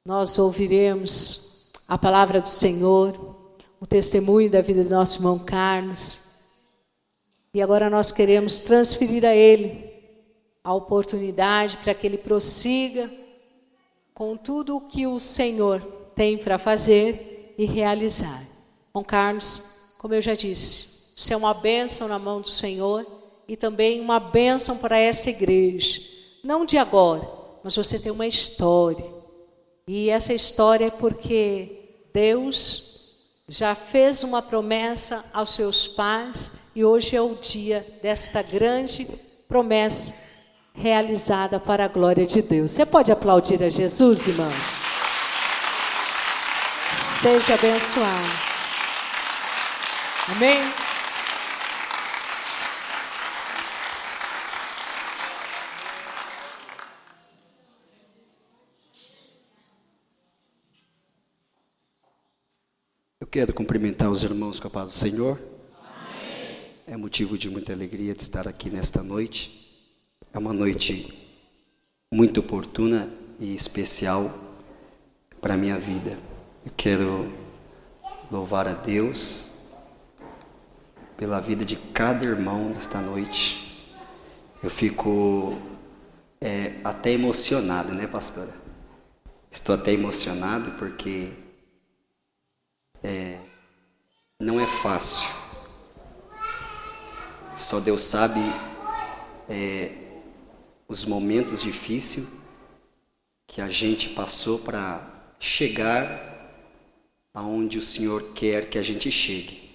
nós ouviremos a palavra do Senhor, o testemunho da vida do nosso irmão Carlos. E agora nós queremos transferir a ele a oportunidade para que ele prossiga com tudo o que o Senhor tem para fazer e realizar. Bom, Carlos, como eu já disse, você é uma bênção na mão do Senhor e também uma bênção para essa igreja. Não de agora, mas você tem uma história. E essa história é porque Deus já fez uma promessa aos seus pais e hoje é o dia desta grande promessa realizada para a glória de Deus. Você pode aplaudir a Jesus, irmãos? Seja abençoado. Amém? Eu quero cumprimentar os irmãos com a paz do Senhor. Amém. É motivo de muita alegria de estar aqui nesta noite. É uma noite muito oportuna e especial para a minha vida. Eu quero louvar a Deus pela vida de cada irmão nesta noite. Eu fico até emocionado, né, pastora? Estou até emocionado porque não é fácil. Só Deus sabe os momentos difíceis que a gente passou para chegar aonde o Senhor quer que a gente chegue.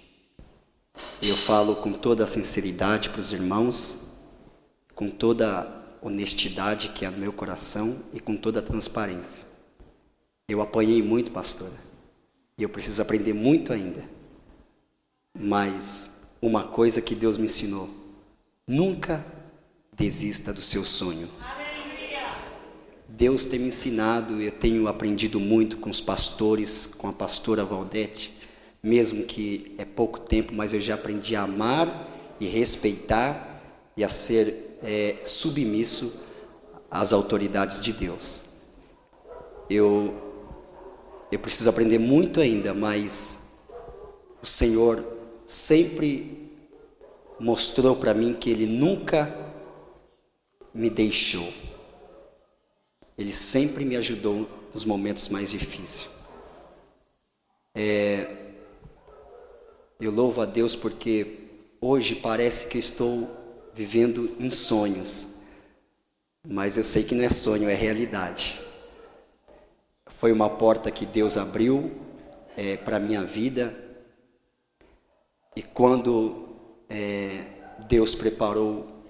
Eu falo com toda a sinceridade para os irmãos, com toda a honestidade que é no meu coração e com toda a transparência. Eu apanhei muito, pastora, e eu preciso aprender muito ainda. Mas uma coisa que Deus me ensinou: nunca desista do seu sonho. Deus tem me ensinado, eu tenho aprendido muito com os pastores, com a pastora Valdete, mesmo que é pouco tempo, mas eu já aprendi a amar e respeitar e a ser submisso às autoridades de Deus. Eu preciso aprender muito ainda, mas o Senhor sempre mostrou para mim que Ele nunca me deixou. Ele sempre me ajudou nos momentos mais difíceis. Eu louvo a Deus porque hoje parece que eu estou vivendo em sonhos, mas eu sei que não é sonho, é realidade. Foi uma porta que Deus abriu para a minha vida, e quando Deus preparou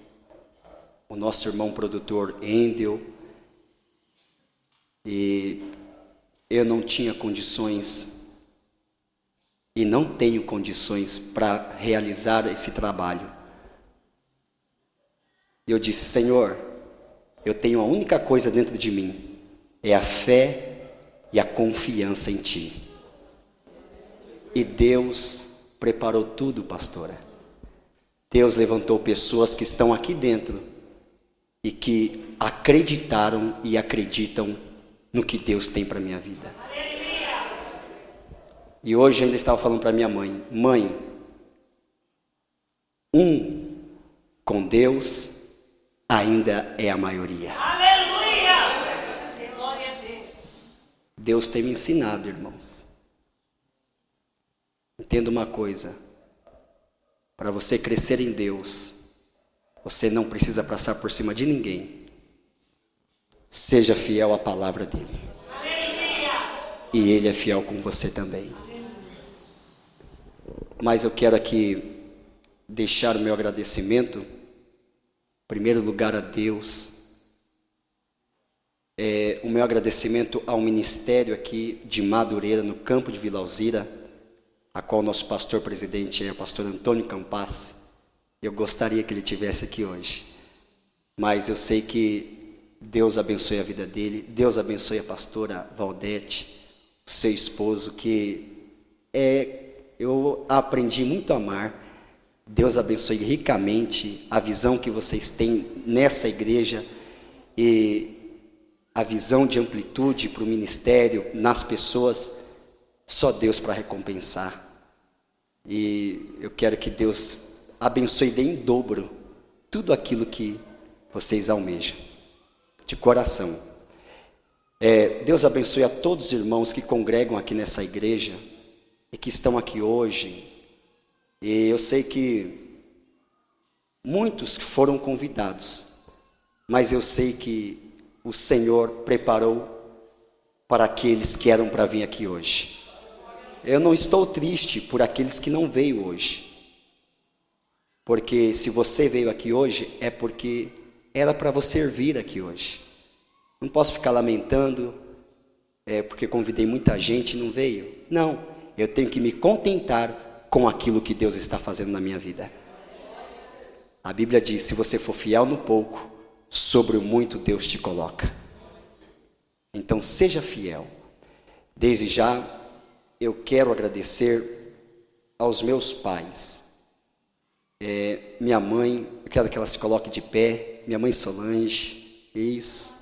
o nosso irmão produtor Endel, e eu não tinha condições e não tenho condições para realizar esse trabalho. Eu disse: Senhor, eu tenho a única coisa dentro de mim, é a fé e a confiança em Ti. E Deus preparou tudo, pastora. Deus levantou pessoas que estão aqui dentro e que acreditaram e acreditam no que Deus tem para a minha vida. E hoje eu ainda estava falando para minha mãe: mãe, com Deus ainda é a maioria. Aleluia! Glória a Deus. Deus tem me ensinado, irmãos. Entenda uma coisa: para você crescer em Deus, você não precisa passar por cima de ninguém. Seja fiel à palavra dele. Aleluia! E ele é fiel com você também. Mas eu quero aqui deixar o meu agradecimento, em primeiro lugar, a Deus. O meu agradecimento ao ministério aqui de Madureira, no campo de Vila Alzira, a qual nosso pastor presidente é o pastor Antônio Campassi. Eu gostaria que ele estivesse aqui hoje, mas eu sei que Deus abençoe a vida dele. Deus abençoe a pastora Valdete, o seu esposo, que eu aprendi muito a amar. Deus abençoe ricamente a visão que vocês têm nessa igreja. E a visão de amplitude para o ministério, nas pessoas, só Deus para recompensar. E eu quero que Deus abençoe e dê em dobro tudo aquilo que vocês almejam, de coração. Deus abençoe a todos os irmãos que congregam aqui nessa igreja e que estão aqui hoje. E eu sei que muitos foram convidados, mas eu sei que o Senhor preparou para aqueles que eram para vir aqui hoje. Eu não estou triste por aqueles que não veio hoje, porque se você veio aqui hoje é porque era para você vir aqui hoje. Não posso ficar lamentando porque convidei muita gente e não veio. Não, eu tenho que me contentar com aquilo que Deus está fazendo na minha vida. A Bíblia diz: se você for fiel no pouco, sobre o muito Deus te coloca. Então seja fiel. Desde já eu quero agradecer aos meus pais. Minha mãe, eu quero que ela se coloque de pé. Minha mãe Solange, isso.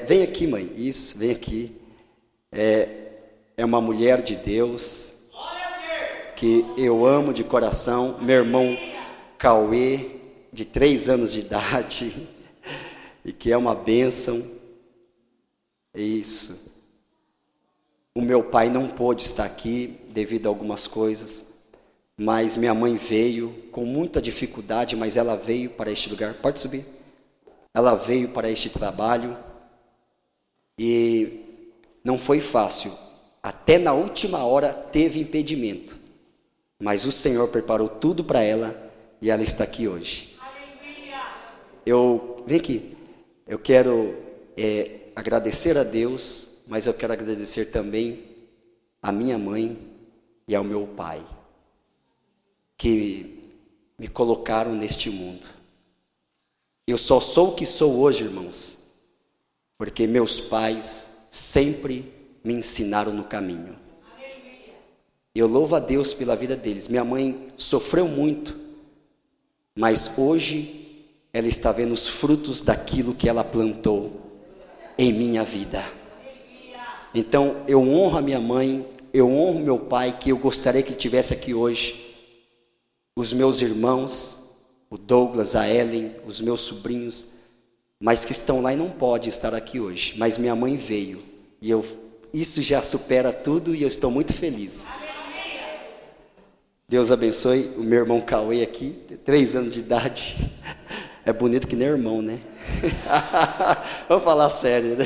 Vem aqui, mãe, isso, vem aqui. É uma mulher de Deus que eu amo de coração. Meu irmão Cauê, de 3 anos de idade, e que é uma bênção. Isso. O meu pai não pôde estar aqui devido a algumas coisas, mas minha mãe veio com muita dificuldade, mas ela veio para este lugar. Pode subir. Ela veio para este trabalho e não foi fácil. Até na última hora teve impedimento, mas o Senhor preparou tudo para ela e ela está aqui hoje. Vem aqui. Eu quero agradecer a Deus, mas eu quero agradecer também a minha mãe e ao meu pai, que me colocaram neste mundo. Eu só sou o que sou hoje, irmãos, porque meus pais sempre me ensinaram no caminho. Eu louvo a Deus pela vida deles. Minha mãe sofreu muito, mas hoje ela está vendo os frutos daquilo que ela plantou em minha vida. Então eu honro a minha mãe, eu honro meu pai, que eu gostaria que ele estivesse aqui hoje. Os meus irmãos, o Douglas, a Ellen, os meus sobrinhos, mas que estão lá e não podem estar aqui hoje. Mas minha mãe veio e isso já supera tudo e eu estou muito feliz. Deus abençoe o meu irmão Cauê aqui, 3 anos de idade. É bonito que nem irmão, né? Vamos falar sério, né?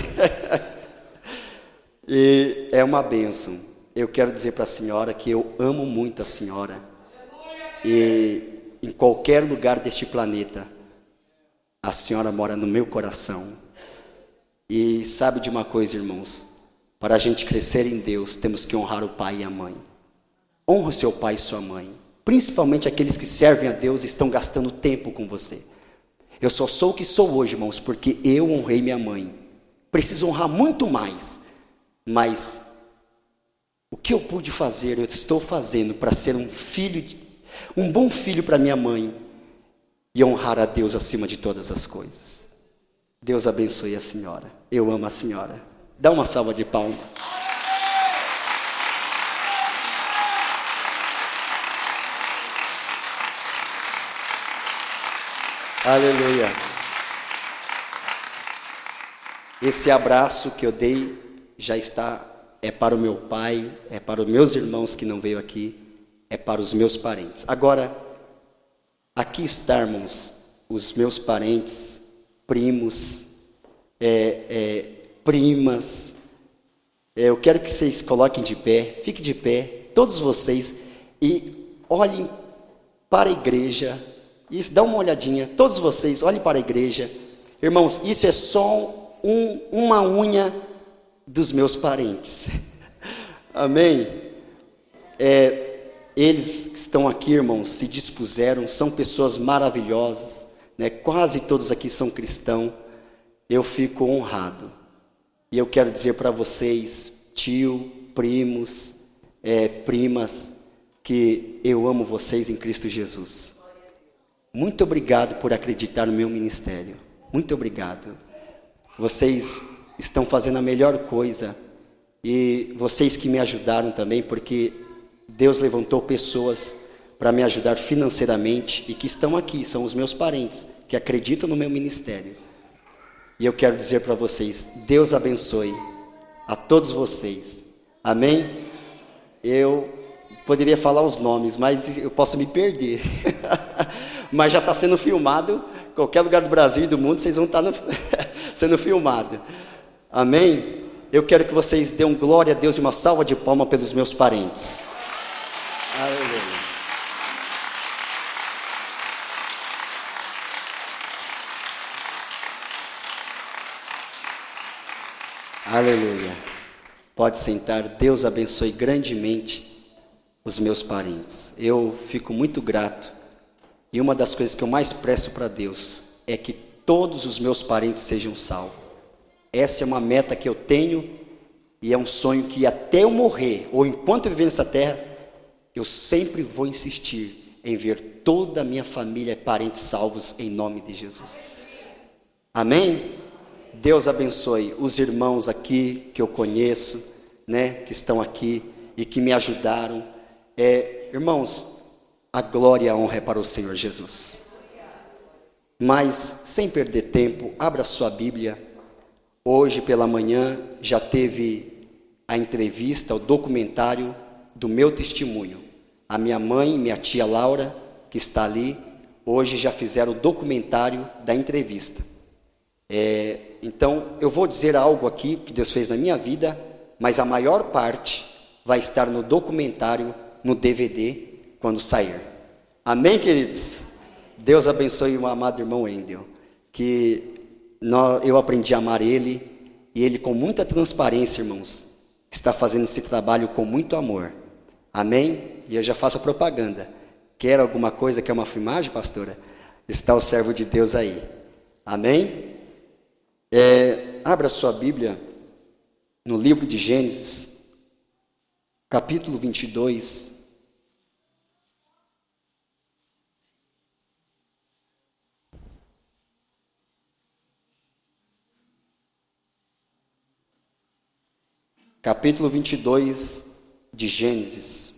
E é uma bênção. Eu quero dizer para a senhora que eu amo muito a senhora. E em qualquer lugar deste planeta, a senhora mora no meu coração. E sabe de uma coisa, irmãos? Para a gente crescer em Deus, temos que honrar o pai e a mãe. Honra o seu pai e sua mãe. Principalmente aqueles que servem a Deus e estão gastando tempo com você. Eu só sou o que sou hoje, irmãos, porque eu honrei minha mãe. Preciso honrar muito mais. Mas o que eu pude fazer, eu estou fazendo para ser um bom filho para minha mãe e honrar a Deus acima de todas as coisas. Deus abençoe a senhora. Eu amo a senhora. Dá uma salva de palmas. Aleluia. Esse abraço que eu dei já está, para o meu pai, para os meus irmãos que não veio aqui, para os meus parentes. Agora, aqui estão, irmãos, os meus parentes, primos, primas. Eu quero que vocês coloquem de pé, fiquem de pé, todos vocês, e olhem para a igreja. Isso, dá uma olhadinha, todos vocês, olhem para a igreja. Irmãos, isso é só uma unha dos meus parentes. Amém? Eles que estão aqui, irmãos, se dispuseram, são pessoas maravilhosas, né? Quase todos aqui são cristãos. Eu fico honrado. E eu quero dizer para vocês, tio, primos, primas, que eu amo vocês em Cristo Jesus. Muito obrigado por acreditar no meu ministério. Muito obrigado. Vocês estão fazendo a melhor coisa. E vocês que me ajudaram também, porque Deus levantou pessoas para me ajudar financeiramente e que estão aqui, são os meus parentes, que acreditam no meu ministério. E eu quero dizer para vocês, Deus abençoe a todos vocês. Amém? Eu poderia falar os nomes, mas eu posso me perder. Mas já está sendo filmado, qualquer lugar do Brasil e do mundo, vocês vão estar sendo filmados. Amém? Eu quero que vocês dêem glória a Deus e uma salva de palmas pelos meus parentes. Aleluia. Aleluia. Pode sentar. Deus abençoe grandemente os meus parentes. Eu fico muito grato. E uma das coisas que eu mais prezo para Deus é que todos os meus parentes sejam salvos. Essa é uma meta que eu tenho e é um sonho que até eu morrer, ou enquanto eu viver nessa terra, eu sempre vou insistir em ver toda a minha família e parentes salvos em nome de Jesus. Amém? Deus abençoe os irmãos aqui que eu conheço, né, que estão aqui e que me ajudaram. Irmãos, a glória e a honra é para o Senhor Jesus. Mas, sem perder tempo, abra sua Bíblia. Hoje pela manhã já teve a entrevista, o documentário do meu testemunho. A minha mãe e minha tia Laura, que está ali, hoje já fizeram o documentário da entrevista. Então, eu vou dizer algo aqui que Deus fez na minha vida, mas a maior parte vai estar no documentário, no DVD, quando sair. Amém, queridos? Deus abençoe o amado irmão Wendel, que eu aprendi a amar ele, e ele com muita transparência, irmãos, está fazendo esse trabalho com muito amor. Amém? E eu já faço a propaganda. Quer alguma coisa, quer uma filmagem, pastora? Está o servo de Deus aí. Amém? Abra sua Bíblia no livro de Gênesis, capítulo 22. Capítulo 22 de Gênesis.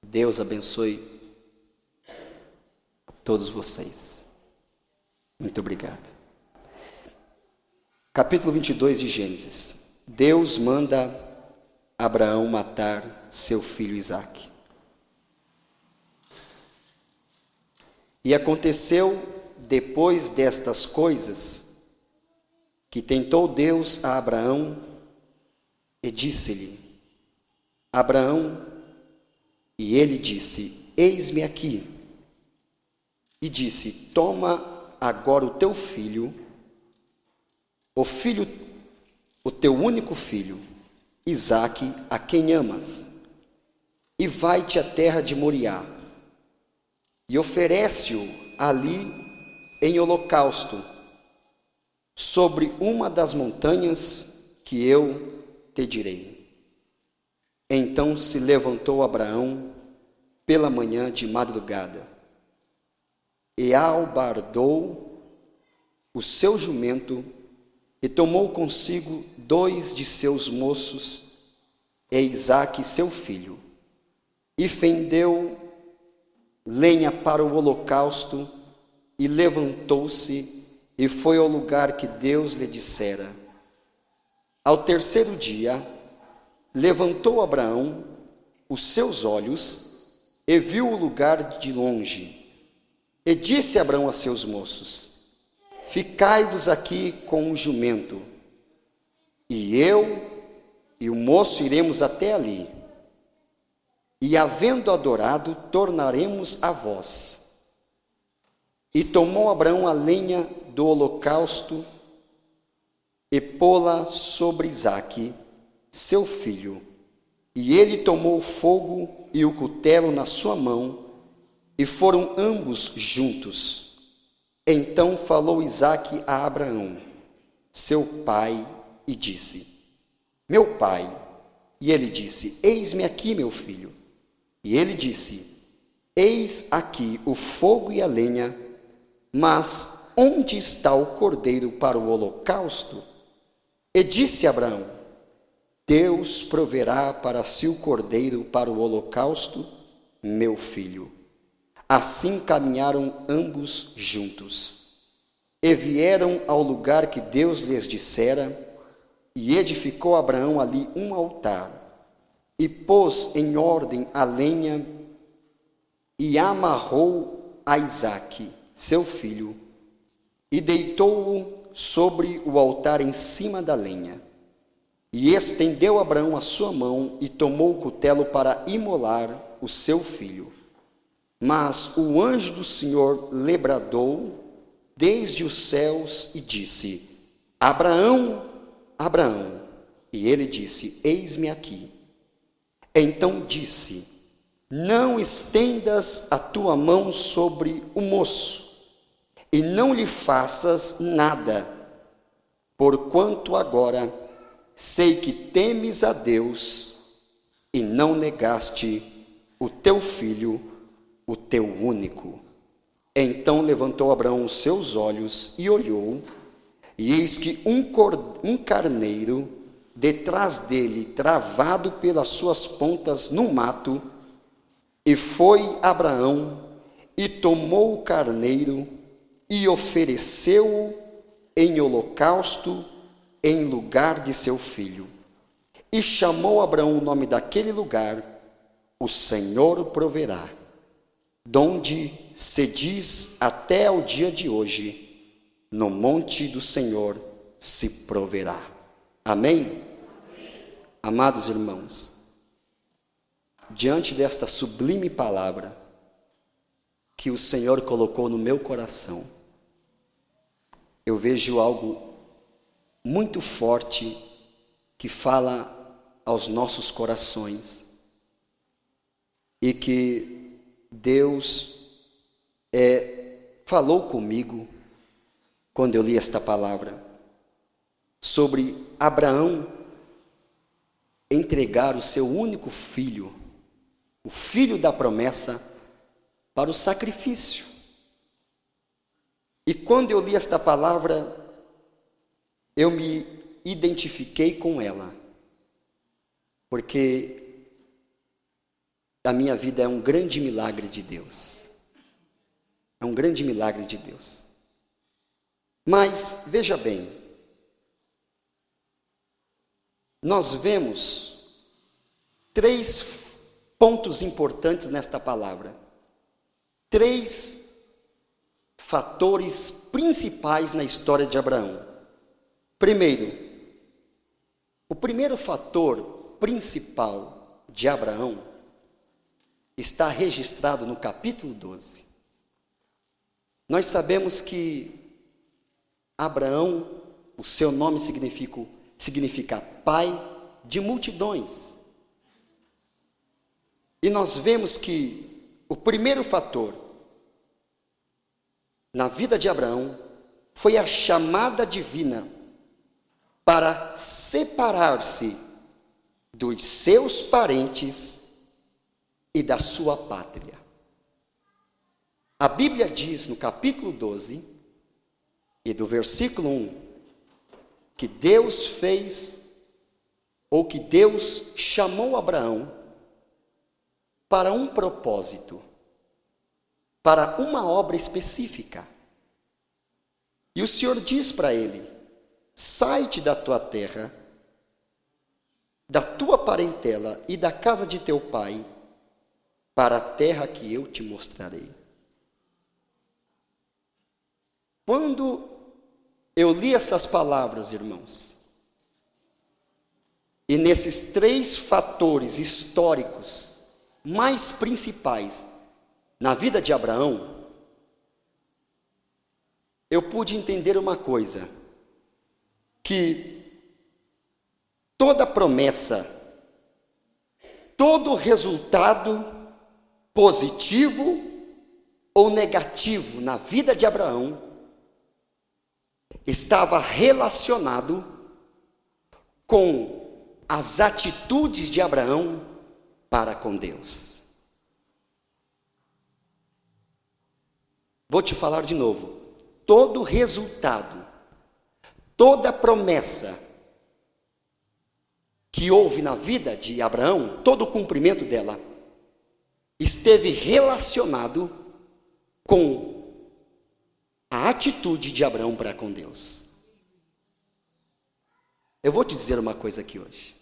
Deus abençoe todos vocês. Muito obrigado. Capítulo 22 de Gênesis. Deus manda Abraão matar seu filho Isaque. E aconteceu depois destas coisas que tentou Deus a Abraão e disse-lhe: Abraão, e ele disse: eis-me aqui. E disse: toma agora o teu filho, o teu único filho, Isaque, a quem amas, e vai-te à terra de Moriá, e oferece-o ali em holocausto, sobre uma das montanhas que eu te direi. Então se levantou Abraão pela manhã de madrugada, e albardou o seu jumento, e tomou consigo 2 de seus moços, e Isaque seu filho, e fendeu lenha para o holocausto, e levantou-se, e foi ao lugar que Deus lhe dissera. Ao terceiro dia, levantou Abraão os seus olhos, e viu o lugar de longe. E disse Abraão a seus moços: ficai-vos aqui com o jumento, e eu e o moço iremos até ali, e havendo adorado, tornaremos a vós. E tomou Abraão a lenha do holocausto, e pô-la sobre Isaque, seu filho. E ele tomou o fogo e o cutelo na sua mão, e foram ambos juntos. Então falou Isaque a Abraão, seu pai, e disse: meu pai. E ele disse: eis-me aqui, meu filho. E ele disse: eis aqui o fogo e a lenha, mas onde está o cordeiro para o holocausto? E disse Abraão: Deus proverá para si o cordeiro para o holocausto, meu filho. Assim caminharam ambos juntos, e vieram ao lugar que Deus lhes dissera, e edificou Abraão ali um altar, e pôs em ordem a lenha, e amarrou a Isaque, seu filho, e deitou-o sobre o altar em cima da lenha. E estendeu Abraão a sua mão, e tomou o cutelo para imolar o seu filho. Mas o anjo do Senhor lhe bradou desde os céus e disse: Abraão, Abraão. E ele disse: Eis-me aqui. Então disse: Não estendas a tua mão sobre o moço, e não lhe faças nada, porquanto agora sei que temes a Deus, e não negaste o teu filho, o teu único. Então levantou Abraão os seus olhos e olhou, e eis que um carneiro detrás dele, travado pelas suas pontas no mato, e foi Abraão e tomou o carneiro e ofereceu-o em holocausto em lugar de seu filho. E chamou Abraão o nome daquele lugar: O Senhor proverá. Donde se diz até o dia de hoje: No monte do Senhor se proverá. Amém? Amém. Amados irmãos, diante desta sublime palavra que o Senhor colocou no meu coração, eu vejo algo muito forte que fala aos nossos corações, e que Deus falou comigo quando eu li esta palavra sobre Abraão entregar o seu único filho, o filho da promessa, para o sacrifício. E quando eu li esta palavra, eu me identifiquei com ela, porque a minha vida é um grande milagre de Deus. É um grande milagre de Deus. Mas, veja bem, nós vemos 3 pontos importantes nesta palavra. 3 fatores principais na história de Abraão. Primeiro, o primeiro fator principal de Abraão está registrado no capítulo 12. Nós sabemos que Abraão, o seu nome significa pai de multidões. E nós vemos que o primeiro fator na vida de Abraão foi a chamada divina para separar-se dos seus parentes e da sua pátria. A Bíblia diz no capítulo 12 e do versículo 1 que Deus que Deus chamou Abraão para um propósito, para uma obra específica. E o Senhor diz para ele: sai-te da tua terra, da tua parentela e da casa de teu pai, para a terra que eu te mostrarei. Quando eu li essas palavras, irmãos, e nesses 3 fatores históricos mais principais na vida de Abraão, eu pude entender uma coisa: que toda promessa, todo resultado positivo ou negativo na vida de Abraão estava relacionado com as atitudes de Abraão para com Deus. Vou te falar de novo. todo resultado, toda promessa que houve na vida de Abraão, todo o cumprimento dela, esteve relacionado com a atitude de Abraão para com Deus. Eu vou te dizer uma coisa aqui hoje.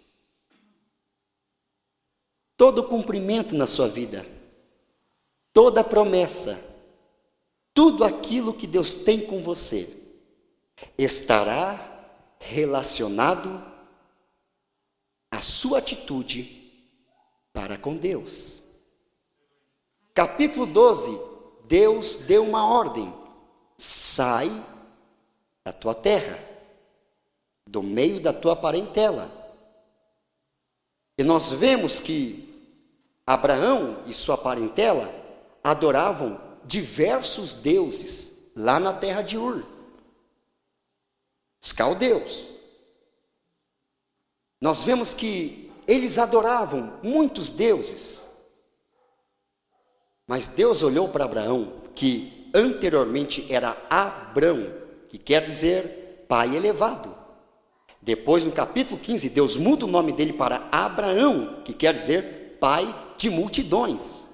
Todo cumprimento na sua vida, toda promessa, tudo aquilo que Deus tem com você, estará relacionado à sua atitude para com Deus. Capítulo 12, Deus deu uma ordem: sai da tua terra, do meio da tua parentela. E nós vemos que Abraão e sua parentela adoravam diversos deuses lá na terra de Ur, os caldeus. Nós vemos que eles adoravam muitos deuses. Mas Deus olhou para Abraão, que anteriormente era Abrão, que quer dizer pai elevado. Depois, no capítulo 15, Deus muda o nome dele para Abraão, que quer dizer pai de multidões.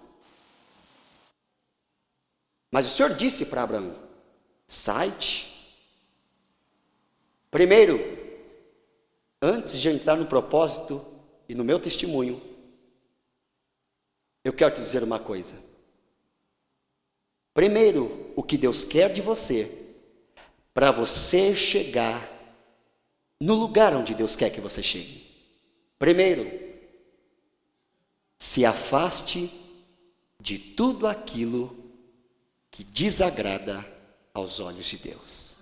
Mas o Senhor disse para Abraão: sai-te. Primeiro, antes de eu entrar no propósito e no meu testemunho, eu quero te dizer uma coisa. Primeiro, o que Deus quer de você, para você chegar no lugar onde Deus quer que você chegue. Primeiro, se afaste de tudo aquilo que desagrada aos olhos de Deus.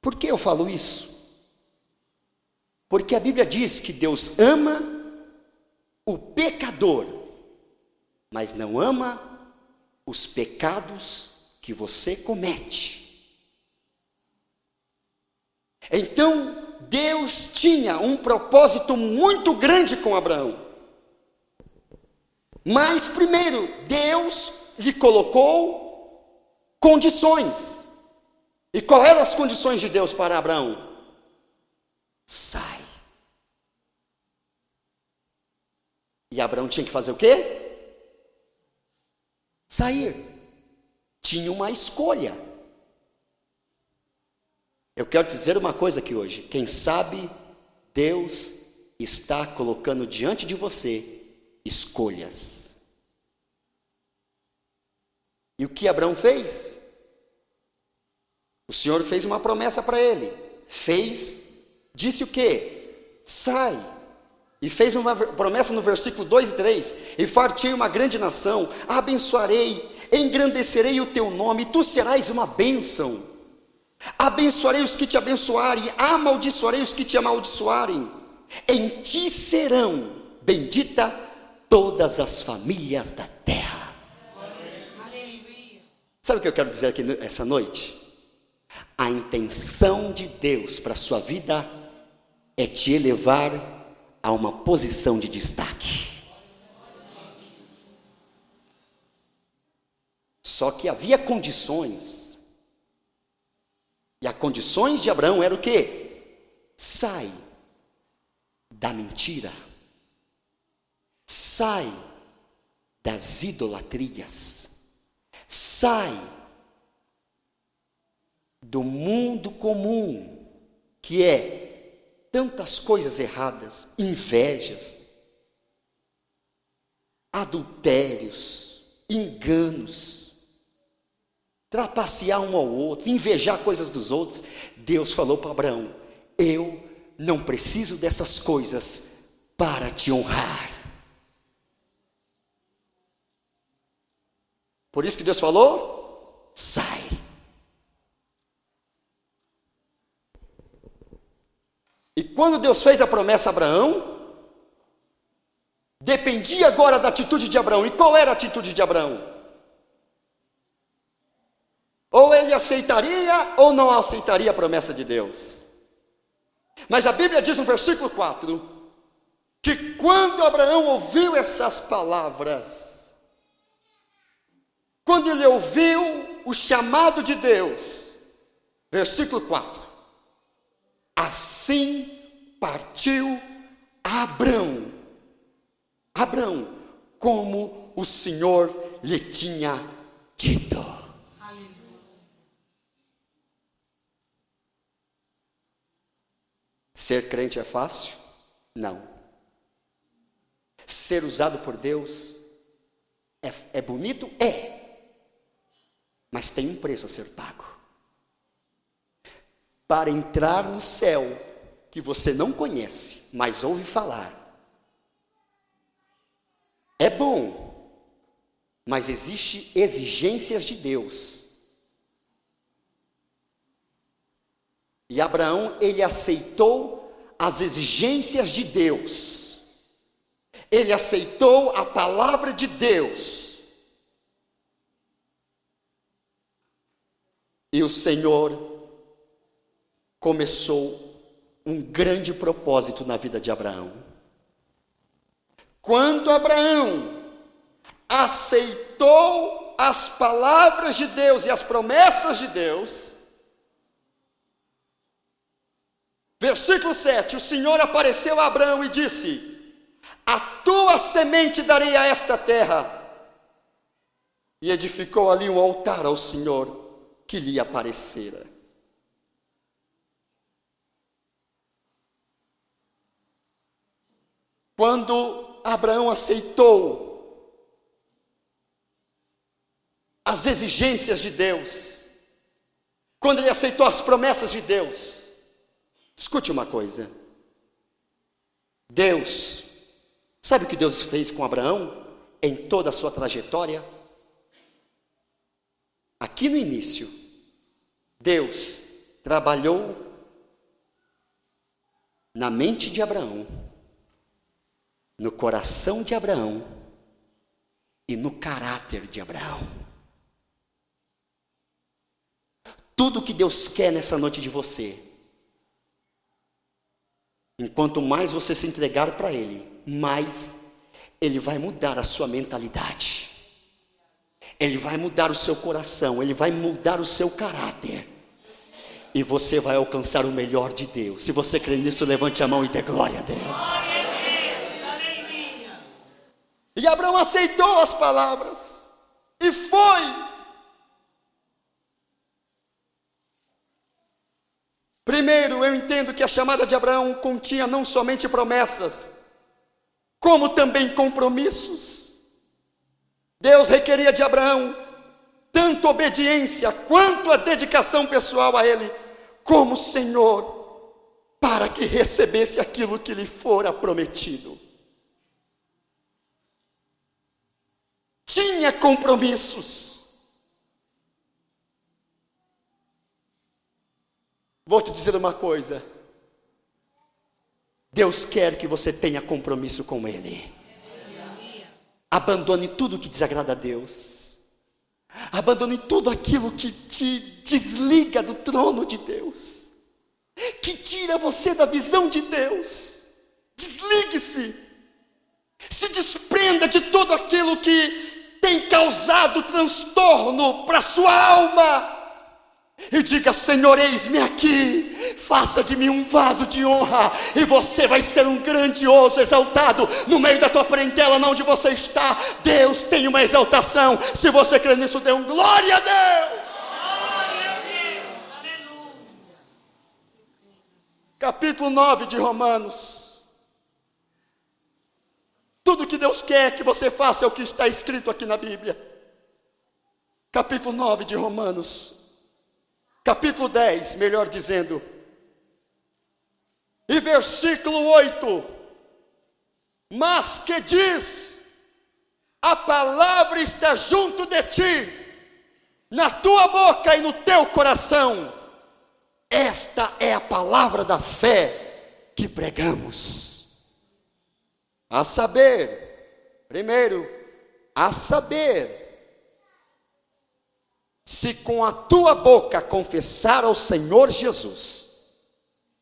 Por que eu falo isso? Porque a Bíblia diz que Deus ama o pecador, mas não ama os pecados que você comete. Então, Deus tinha um propósito muito grande com Abraão. Mas, primeiro, Deus lhe colocou condições. E quais eram as condições de Deus para Abraão? Sai. E Abraão tinha que fazer o quê? Sair. Tinha uma escolha. Eu quero te dizer uma coisa aqui hoje. Quem sabe Deus está colocando diante de você escolhas. E o que Abraão fez? O Senhor fez uma promessa para ele. Disse o quê? Sai. E fez uma promessa no versículo 2 e 3. E fartei uma grande nação, abençoarei, engrandecerei o teu nome, tu serás uma bênção. Abençoarei os que te abençoarem, amaldiçoarei os que te amaldiçoarem. Em ti serão bendita todas as famílias da terra. Sabe o que eu quero dizer aqui essa noite? A intenção de Deus para a sua vida é te elevar a uma posição de destaque. Só que havia condições. E as condições de Abraão eram o quê? Sai da mentira. Sai das idolatrias. Sai do mundo comum, que é tantas coisas erradas, invejas, adultérios, enganos, trapacear um ao outro, invejar coisas dos outros. Deus falou para Abraão: eu não preciso dessas coisas para te honrar. Por isso que Deus falou: sai. E quando Deus fez a promessa a Abraão, dependia agora da atitude de Abraão. E qual era a atitude de Abraão? Ou ele aceitaria ou não aceitaria a promessa de Deus. Mas a Bíblia diz no versículo 4, que quando Abraão ouviu essas palavras, quando ele ouviu o chamado de Deus, versículo 4, assim partiu Abrão, como o Senhor lhe tinha dito. Ser crente é fácil? Não. Ser usado por Deus é bonito? É. Mas tem um preço a ser pago. Para entrar no céu, que você não conhece, mas ouve falar, é bom, mas existem exigências de Deus. E Abraão, ele aceitou as exigências de Deus. Ele aceitou a palavra de Deus. E o Senhor começou um grande propósito na vida de Abraão. Quando Abraão aceitou as palavras de Deus e as promessas de Deus, versículo 7, o Senhor apareceu a Abraão e disse: a tua semente darei a esta terra. E edificou ali um altar ao Senhor que lhe aparecera. Quando Abraão aceitou as exigências de Deus, quando ele aceitou as promessas de Deus, escute uma coisa. Deus, sabe o que Deus fez com Abraão em toda a sua trajetória? Aqui no início, Deus trabalhou na mente de Abraão, no coração de Abraão e no caráter de Abraão. Tudo que Deus quer nessa noite de você, enquanto mais você se entregar para Ele, mais Ele vai mudar a sua mentalidade. Ele vai mudar o seu coração, Ele vai mudar o seu caráter. E você vai alcançar o melhor de Deus. Se você crê nisso, levante a mão e dê glória a Deus. E Abraão aceitou as palavras e foi. Primeiro, eu entendo que a chamada de Abraão continha não somente promessas, como também compromissos. Deus requeria de Abraão tanto obediência quanto a dedicação pessoal a Ele, como Senhor, para que recebesse aquilo que lhe fora prometido. Tinha compromissos. Vou te dizer uma coisa. Deus quer que você tenha compromisso com Ele. Abandone tudo que desagrada a Deus. Abandone tudo aquilo que te desliga do trono de Deus, que tira você da visão de Deus. Desligue-se. Se desprenda de tudo aquilo que tem causado transtorno para a sua alma. E diga: Senhor, eis-me aqui, faça de mim um vaso de honra, e você vai ser um grandioso exaltado no meio da tua parentela, não onde você está. Deus tem uma exaltação. Se você crê nisso, dê um glória a Deus. Glória a Deus. Aleluia. Capítulo 9 de Romanos. Tudo que Deus quer que você faça é o que está escrito aqui na Bíblia. Capítulo 9 de Romanos. Capítulo 10, melhor dizendo, e versículo 8, mas que diz: a palavra está junto de ti, na tua boca e no teu coração. Esta é a palavra da fé que pregamos. A saber, primeiro, a saber, se com a tua boca confessar ao Senhor Jesus,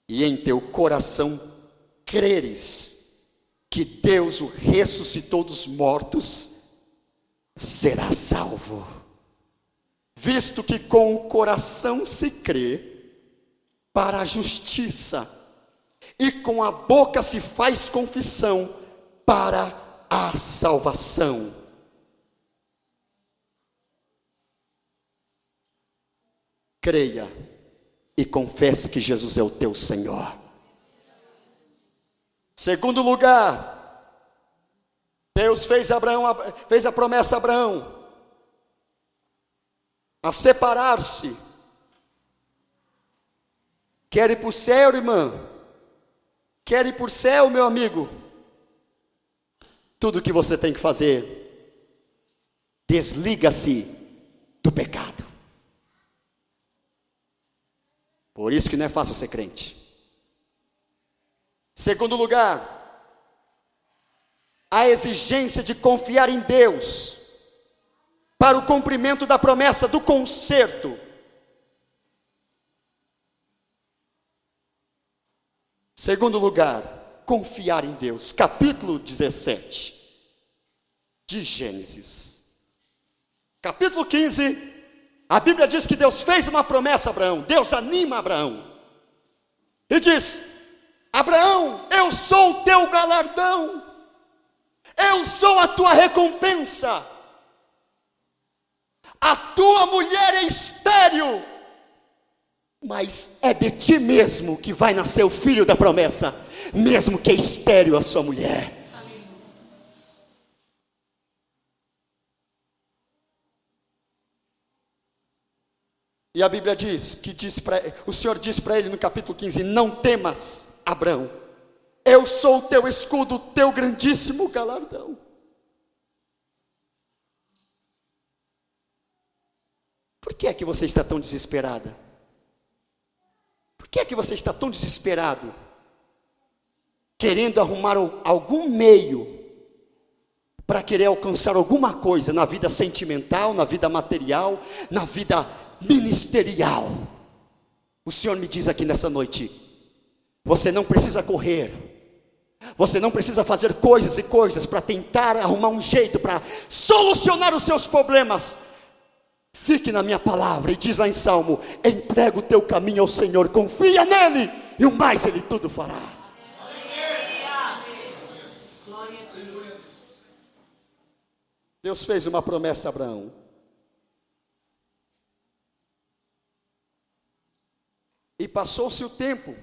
e em teu coração creres que Deus o ressuscitou dos mortos, serás salvo. visto que com o coração se crê para a justiça, e com a boca se faz confissão para a salvação. Creia e confesse que Jesus é o teu Senhor. Segundo lugar, Deus fez a promessa a Abraão a separar-se. Quer ir para o céu, irmã? Quer ir para o céu, meu amigo? Tudo que você tem que fazer, desliga-se do pecado. Por isso que não é fácil ser crente. Segundo lugar, a exigência de confiar em Deus para o cumprimento da promessa do conserto. Segundo lugar, confiar em Deus. Capítulo 17 de Gênesis. Capítulo 15, a Bíblia diz que Deus fez uma promessa a Abraão. Deus anima Abraão e diz: Abraão, eu sou o teu galardão, eu sou a tua recompensa. A tua mulher é estéril, mas é de ti mesmo que vai nascer o filho da promessa, mesmo que é estéril a sua mulher. E a Bíblia diz que o Senhor diz para ele no capítulo 15: não temas, Abraão, eu sou o teu escudo, o teu grandíssimo galardão. Por que é que você está tão desesperada? Por que é que você está tão desesperado? Querendo arrumar algum meio para querer alcançar alguma coisa na vida sentimental, na vida material, na vida ministerial. O Senhor me diz aqui nessa noite: você não precisa correr, você não precisa fazer coisas e coisas para tentar arrumar um jeito para solucionar os seus problemas. Fique na minha palavra, e diz lá em Salmo: entrega o teu caminho ao Senhor, confia nele, e o mais ele tudo fará. Deus fez uma promessa a Abraão. E passou-se o tempo.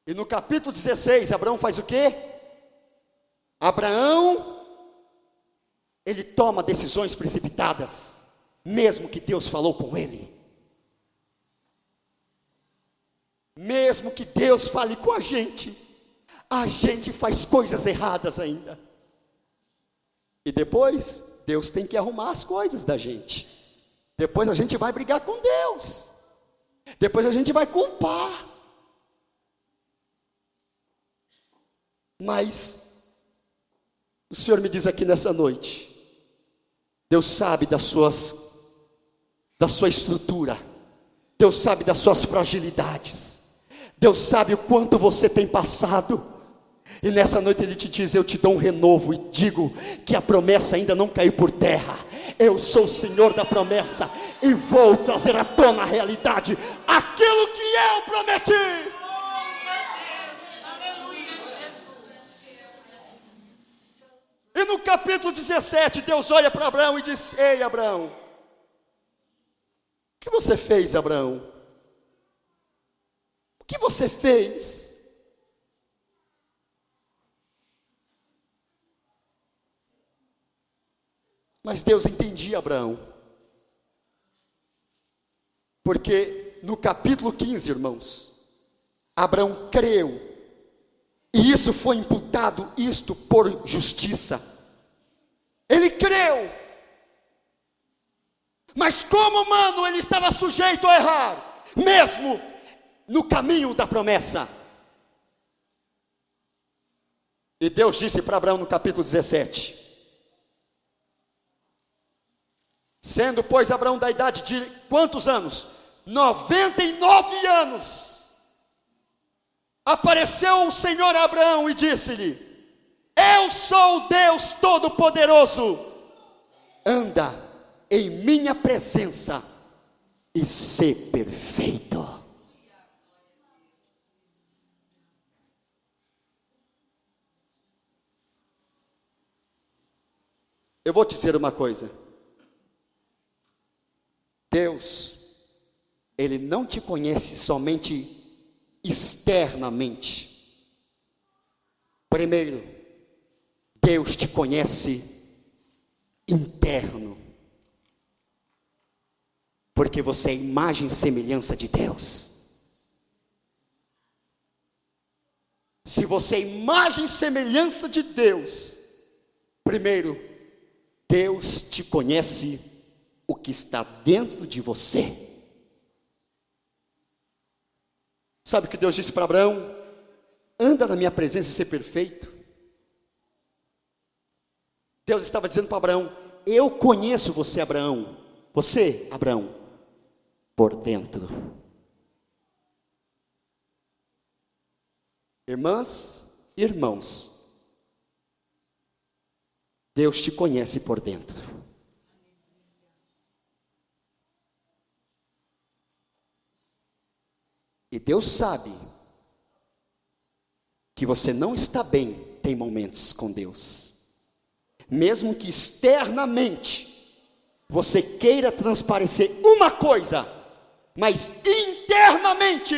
E no capítulo 16, Abraão faz o quê? Abraão, ele toma decisões precipitadas, mesmo que Deus falou com ele. Mesmo que Deus fale com a gente faz coisas erradas ainda. E depois, Deus tem que arrumar as coisas da gente. Depois a gente vai brigar com Deus. Depois a gente vai culpar. Mas o Senhor me diz aqui nessa noite: Deus sabe da sua estrutura. Deus sabe das suas fragilidades. Deus sabe o quanto você tem passado. E nessa noite Ele te diz: eu te dou um renovo, e digo que a promessa ainda não caiu por terra. Eu sou o Senhor da promessa, e vou trazer à tona a realidade aquilo que eu prometi. E no capítulo 17, Deus olha para Abraão e diz: ei, Abraão, o que você fez, Abraão? O que você fez? Mas Deus entendia Abraão, porque no capítulo 15, irmãos, Abraão creu, e isso foi imputado, isto por justiça. Ele creu, mas como humano ele estava sujeito a errar, mesmo no caminho da promessa. E Deus disse para Abraão no capítulo 17: sendo, pois, Abraão da idade de quantos anos? 99 anos. Apareceu o Senhor a Abraão e disse-lhe: eu sou o Deus Todo-Poderoso. Anda em minha presença e ser perfeito. Eu vou te dizer uma coisa. Deus, Ele não te conhece somente externamente. Primeiro, Deus te conhece interno. Porque você é imagem e semelhança de Deus. Se você é imagem e semelhança de Deus, primeiro, Deus te conhece o que está dentro de você. Sabe o que Deus disse para Abraão? Anda na minha presença e ser perfeito. Deus estava dizendo para Abraão: eu conheço você, Abraão. Você, Abraão, por dentro. Irmãs e irmãos, Deus te conhece por dentro. E Deus sabe que você não está bem, tem momentos com Deus. Mesmo que externamente você queira transparecer uma coisa, mas internamente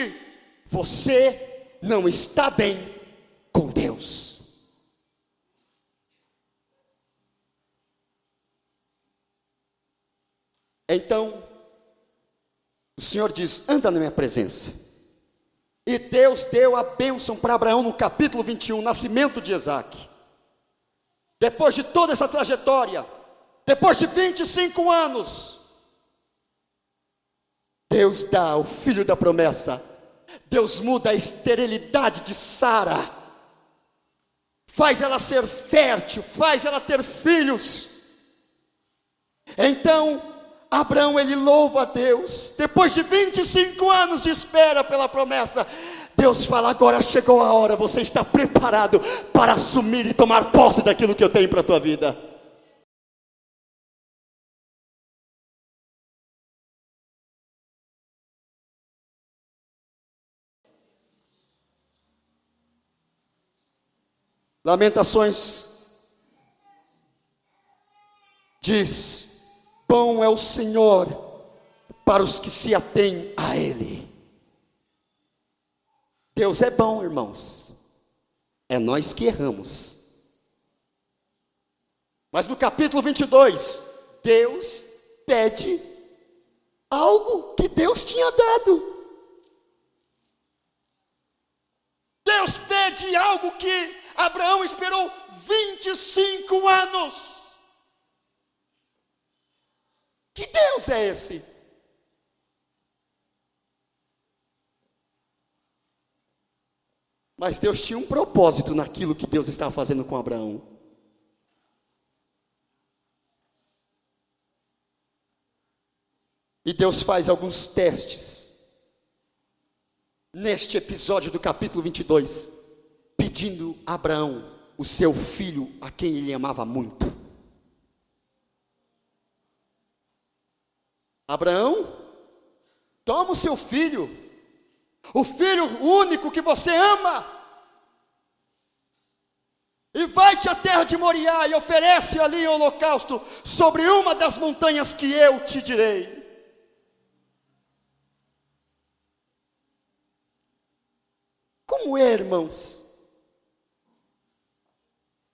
você não está bem com Deus. Então, o Senhor diz: anda na minha presença. E Deus deu a bênção para Abraão no capítulo 21, nascimento de Isaque. Depois de toda essa trajetória, depois de 25 anos, Deus dá o filho da promessa. Deus muda a esterilidade de Sara, faz ela ser fértil, faz ela ter filhos. Então, Abraão, ele louva a Deus. Depois de 25 anos de espera pela promessa, Deus fala: agora chegou a hora, você está preparado para assumir e tomar posse daquilo que eu tenho para a tua vida. Lamentações diz: bom é o Senhor para os que se atêm a Ele. Deus é bom, irmãos. É nós que erramos. Mas no capítulo 22, Deus pede algo que Deus tinha dado. Deus pede algo que Abraão esperou 25 anos. Que Deus é esse? Mas Deus tinha um propósito naquilo que Deus estava fazendo com Abraão. E Deus faz alguns testes neste episódio do capítulo 22, pedindo a Abraão o seu filho, a quem ele amava muito. Abraão, toma o seu filho, o filho único que você ama, e vai-te à terra de Moriá e oferece ali o holocausto sobre uma das montanhas que eu te direi. Como é, irmãos,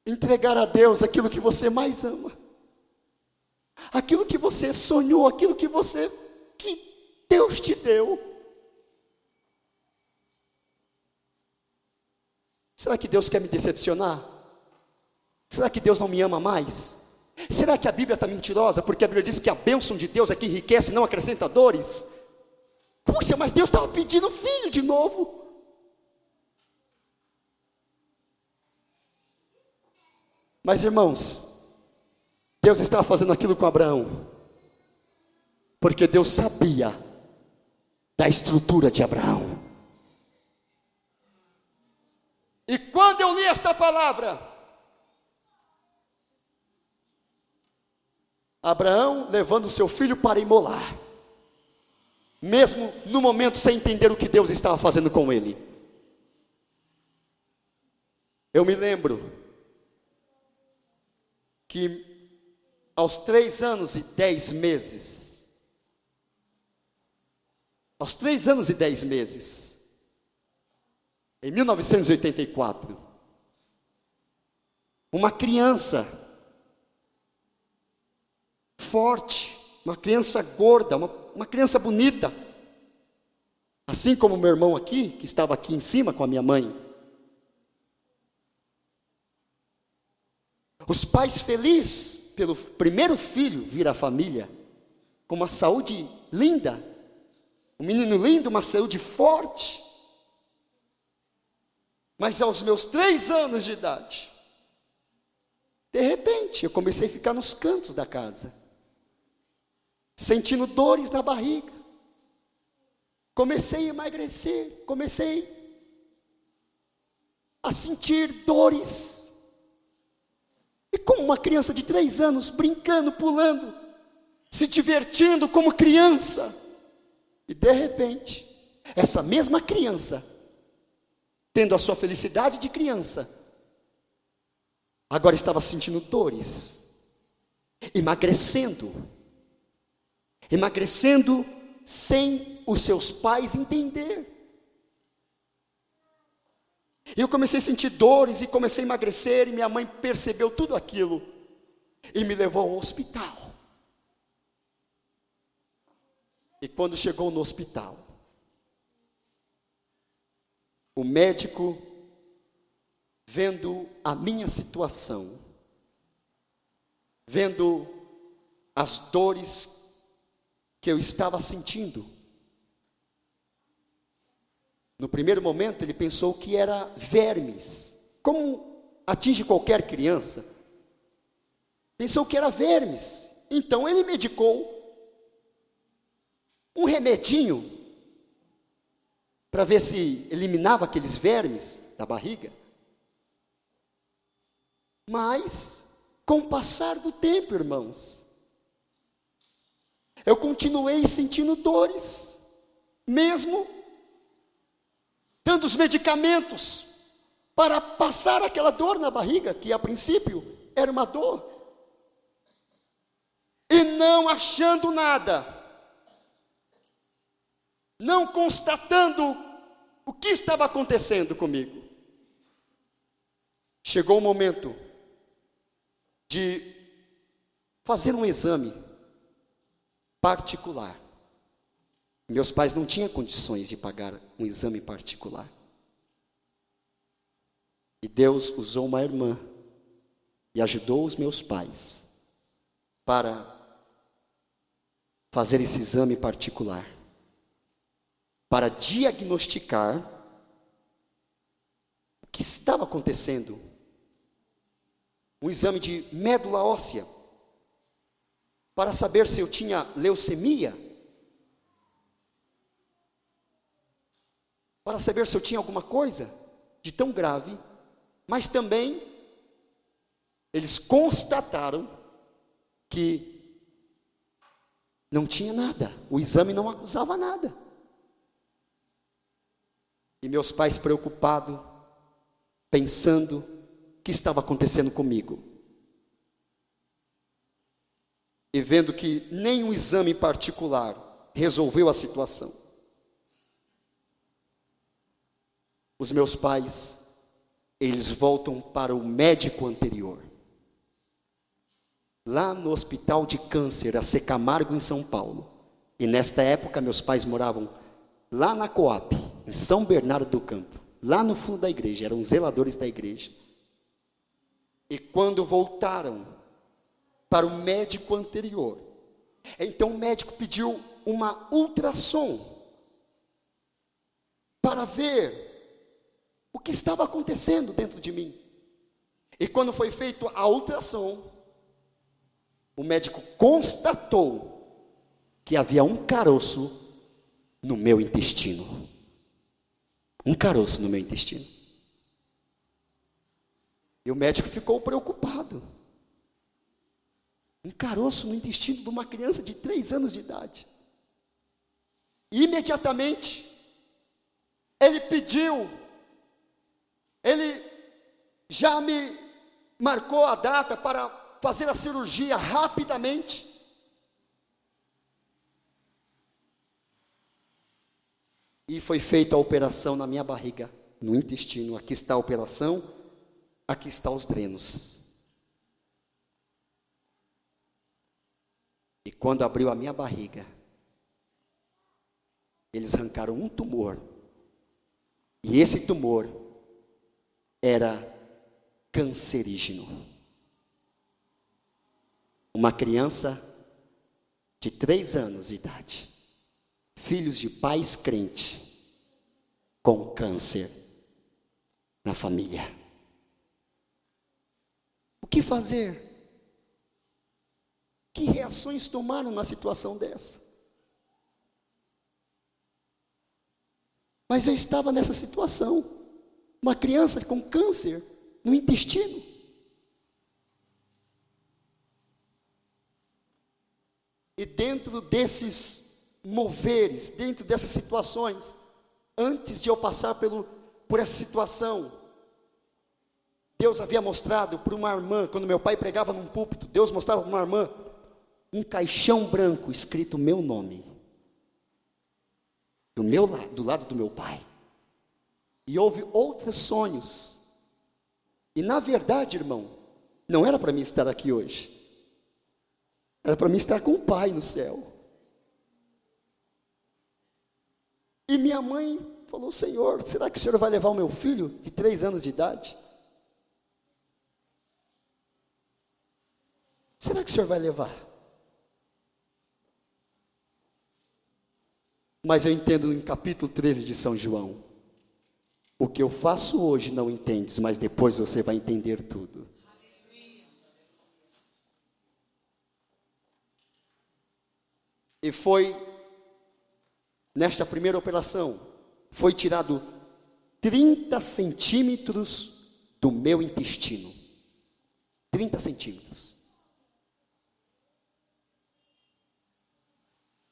entregar a Deus aquilo que você mais ama? Aquilo que você sonhou, aquilo que Deus te deu. Será que Deus quer me decepcionar? Será que Deus não me ama mais? Será que a Bíblia está mentirosa? Porque a Bíblia diz que a bênção de Deus é que enriquece, não acrescenta dores. Puxa, mas Deus estava pedindo filho de novo. Mas, irmãos, Deus estava fazendo aquilo com Abraão, porque Deus sabia da estrutura de Abraão. E quando eu li esta palavra, Abraão levando seu filho para imolar, mesmo no momento sem entender o que Deus estava fazendo com ele. Eu me lembro que aos 3 anos e 10 meses, em 1984, uma criança forte, uma criança gorda, uma criança bonita, assim como meu irmão aqui, que estava aqui em cima com a minha mãe. Os pais felizes pelo primeiro filho vir à família, com uma saúde linda, um menino lindo, uma saúde forte. Mas aos meus 3 anos de idade, de repente, eu comecei a ficar nos cantos da casa, sentindo dores na barriga. Comecei a emagrecer, comecei a sentir dores. E como uma criança de 3 anos, brincando, pulando, se divertindo como criança. E de repente, essa mesma criança, tendo a sua felicidade de criança, agora estava sentindo dores, emagrecendo sem os seus pais entender. E eu comecei a sentir dores e comecei a emagrecer, e minha mãe percebeu tudo aquilo e me levou ao hospital. E quando chegou no hospital, o médico, vendo a minha situação, vendo as dores que eu estava sentindo, no primeiro momento ele pensou que era vermes, como atinge qualquer criança, pensou que era vermes. Então ele medicou um remedinho para ver se eliminava aqueles vermes da barriga. Mas, com o passar do tempo, irmãos, eu continuei sentindo dores, mesmo dando os medicamentos para passar aquela dor na barriga, que a princípio era uma dor, e não achando nada, não constatando o que estava acontecendo comigo. Chegou o momento de fazer um exame particular. Meus pais não tinham condições de pagar um exame particular. E Deus usou uma irmã e ajudou os meus pais para fazer esse exame particular, para diagnosticar o que estava acontecendo. Um exame de médula óssea, para saber se eu tinha leucemia, para saber se eu tinha alguma coisa de tão grave. Mas também eles constataram que não tinha nada, o exame não acusava nada. E meus pais preocupados, pensando o que estava acontecendo comigo, e vendo que nenhum exame particular resolveu a situação, os meus pais, eles voltam para o médico anterior, lá no Hospital de Câncer, a C. Camargo, em São Paulo. E nesta época meus pais moravam lá na Coap, em São Bernardo do Campo, lá no fundo da igreja, eram zeladores da igreja. E quando voltaram para o médico anterior, então o médico pediu uma ultrassom para ver o que estava acontecendo dentro de mim. E quando foi feita a ultrassom, o médico constatou que havia um caroço no meu intestino. Um caroço no meu intestino. E o médico ficou preocupado. um caroço no intestino de uma criança de 3 anos de idade. E imediatamente, ele já me marcou a data para fazer a cirurgia rapidamente. E foi feita a operação na minha barriga, no intestino. Aqui está a operação, aqui está os drenos. E quando abriu a minha barriga, eles arrancaram um tumor. E esse tumor era cancerígeno. Uma criança de 3 anos de idade, filhos de pais crentes, com câncer na família. O que fazer? Que reações tomaram na situação dessa? Mas eu estava nessa situação, uma criança com câncer no intestino. E dentro desses moveres, dentro dessas situações, antes de eu passar por essa situação, Deus havia mostrado para uma irmã, quando meu pai pregava num púlpito, Deus mostrava para uma irmã um caixão branco escrito meu nome, do lado do meu pai. E houve outros sonhos. E na verdade, irmão, não era para mim estar aqui hoje. Era para mim estar com o Pai no céu. E minha mãe falou: Senhor, será que o Senhor vai levar o meu filho de 3 anos de idade? Será que o Senhor vai levar? Mas eu entendo em capítulo 13 de São João: o que eu faço hoje não entendes, mas depois você vai entender tudo. E foi, nesta primeira operação, foi tirado 30 centímetros do meu intestino. 30 centímetros.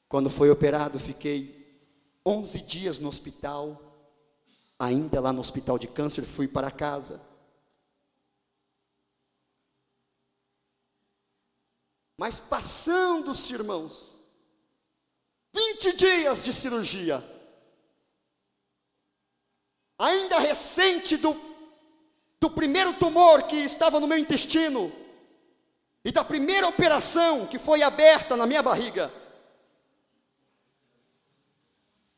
Quando foi operado, fiquei 11 dias no hospital. Ainda lá no hospital de câncer, fui para casa. Mas passando-se, irmãos, 20 dias de cirurgia, ainda recente do primeiro tumor que estava no meu intestino, e da primeira operação que foi aberta na minha barriga.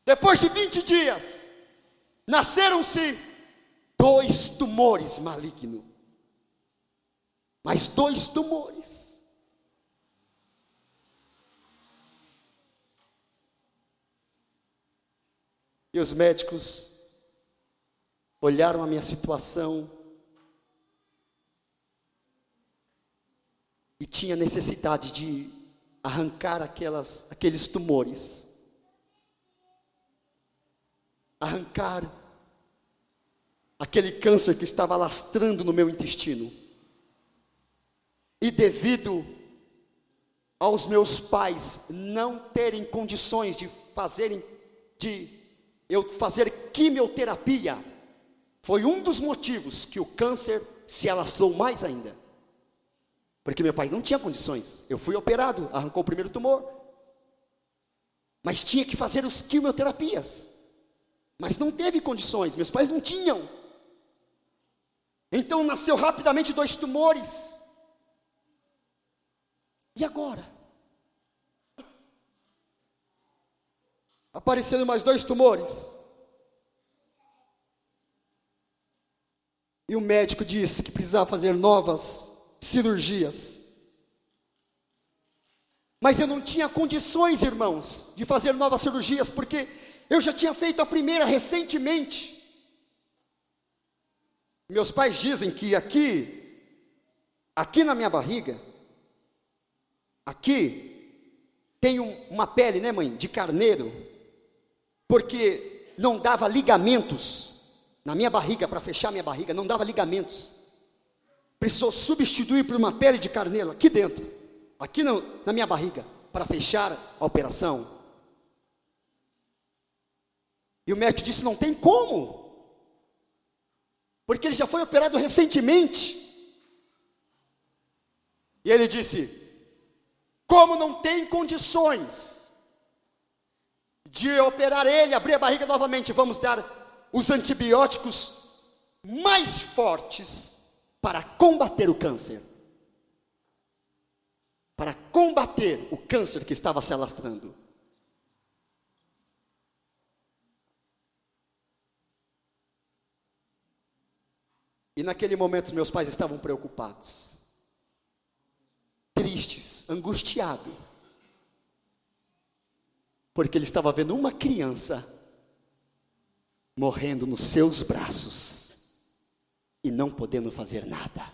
Depois de 20 dias, nasceram-se 2 tumores malignos. Mais 2 tumores. E os médicos olharam a minha situação e tinha necessidade de arrancar aqueles tumores. Arrancar aquele câncer que estava alastrando no meu intestino. E devido aos meus pais não terem condições de eu fazer quimioterapia, foi um dos motivos que o câncer se alastrou mais ainda. Porque meu pai não tinha condições. Eu fui operado, arrancou o primeiro tumor, mas tinha que fazer as quimioterapias. Mas não teve condições, meus pais não tinham. Então nasceu rapidamente 2 tumores. E agora? Apareceram mais 2 tumores. E o médico disse que precisava fazer novas cirurgias. Mas eu não tinha condições, irmãos, de fazer novas cirurgias, porque eu já tinha feito a primeira recentemente. Meus pais dizem que aqui na minha barriga, aqui tem uma pele, né, mãe, de carneiro, porque não dava ligamentos na minha barriga, para fechar minha barriga, não dava ligamentos. Precisou substituir por uma pele de carneiro aqui dentro. aqui na minha barriga, para fechar a operação. E o médico disse: não tem como, porque ele já foi operado recentemente. E ele disse: como não tem condições de operar ele, abrir a barriga novamente, vamos dar os antibióticos mais fortes para combater o câncer. Para combater o câncer que estava se alastrando. E naquele momento os meus pais estavam preocupados, tristes, angustiados, porque ele estava vendo uma criança morrendo nos seus braços e não podendo fazer nada.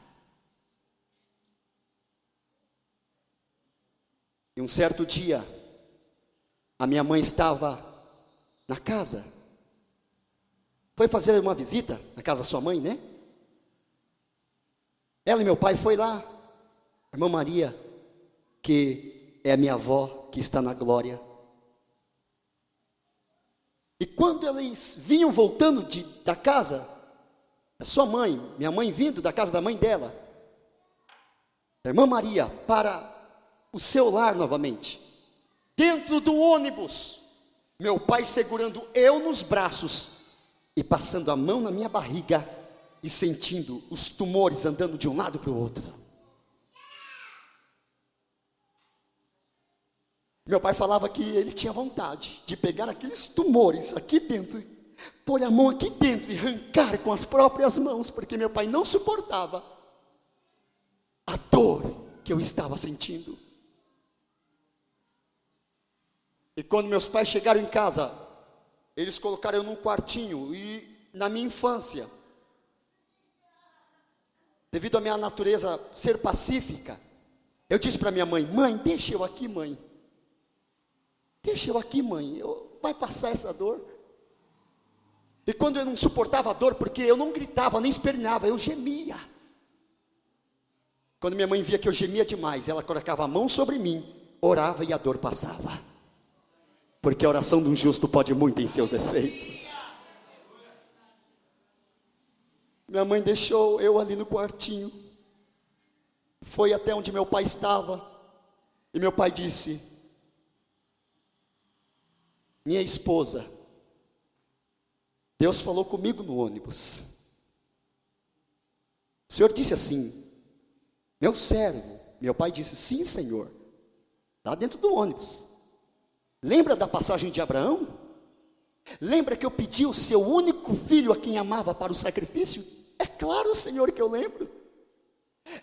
E um certo dia, a minha mãe estava na casa, foi fazer uma visita na casa da sua mãe, né? Ela e meu pai foi lá, a irmã Maria, que é a minha avó, que está na glória. E quando eles vinham voltando da casa, a sua mãe, minha mãe vindo da casa da mãe dela, a irmã Maria, para o seu lar novamente, dentro do ônibus, meu pai segurando eu nos braços e passando a mão na minha barriga e sentindo os tumores andando de um lado para o outro. Meu pai falava que ele tinha vontade de pegar aqueles tumores aqui dentro, pôr a mão aqui dentro e arrancar com as próprias mãos, porque meu pai não suportava a dor que eu estava sentindo. E quando meus pais chegaram em casa, eles colocaram eu num quartinho. E na minha infância, devido à minha natureza ser pacífica, eu disse para minha mãe: mãe, deixa eu aqui, mãe. Deixa eu aqui, mãe. Vai passar essa dor. E quando eu não suportava a dor, porque eu não gritava, nem esperneava, eu gemia. Quando minha mãe via que eu gemia demais, ela colocava a mão sobre mim, orava e a dor passava. Porque a oração de um justo pode muito em seus efeitos. Minha mãe deixou eu ali no quartinho. Foi até onde meu pai estava. E meu pai disse: minha esposa, Deus falou comigo no ônibus. O Senhor disse assim: meu servo. Meu pai disse: sim, Senhor. Está dentro do ônibus. Lembra da passagem de Abraão? Lembra que eu pedi o seu único filho a quem amava para o sacrifício? É claro, Senhor, que eu lembro.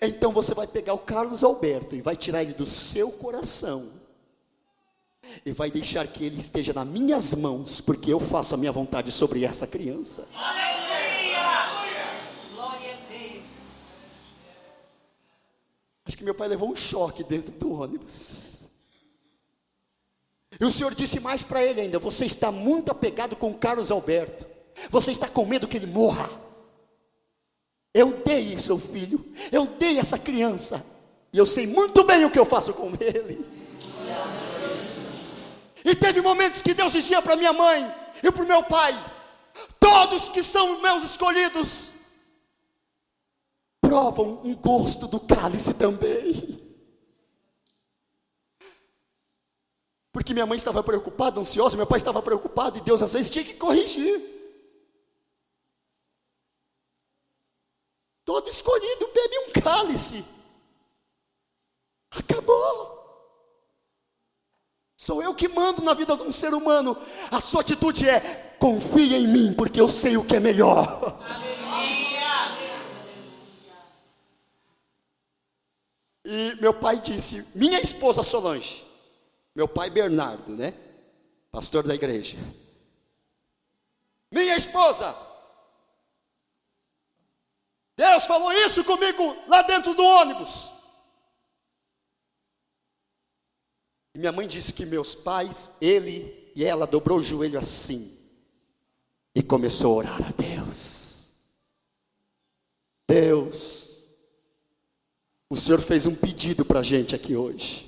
Então você vai pegar o Carlos Alberto e vai tirar ele do seu coração. E vai deixar que ele esteja nas minhas mãos, porque eu faço a minha vontade sobre essa criança. Aleluia! Glória a Deus. Acho que meu pai levou um choque dentro do ônibus. E o Senhor disse mais para ele ainda: você está muito apegado com o Carlos Alberto. Você está com medo que ele morra. Eu dei seu filho, eu dei essa criança, e eu sei muito bem o que eu faço com ele. E teve momentos que Deus dizia para minha mãe e para o meu pai: todos que são meus escolhidos provam um gosto do cálice também. Porque minha mãe estava preocupada, ansiosa, meu pai estava preocupado, e Deus às vezes tinha que corrigir. Todo escolhido bebe um cálice. Acabou. Sou eu que mando na vida de um ser humano. A sua atitude é: confia em mim, porque eu sei o que é melhor. E meu pai disse: minha esposa Solange, meu pai Bernardo, né? Pastor da igreja. Minha esposa, Deus falou isso comigo lá dentro do ônibus. E minha mãe disse que meus pais, ele e ela, dobrou o joelho assim e começou a orar a Deus. Deus, o Senhor fez um pedido para a gente aqui hoje.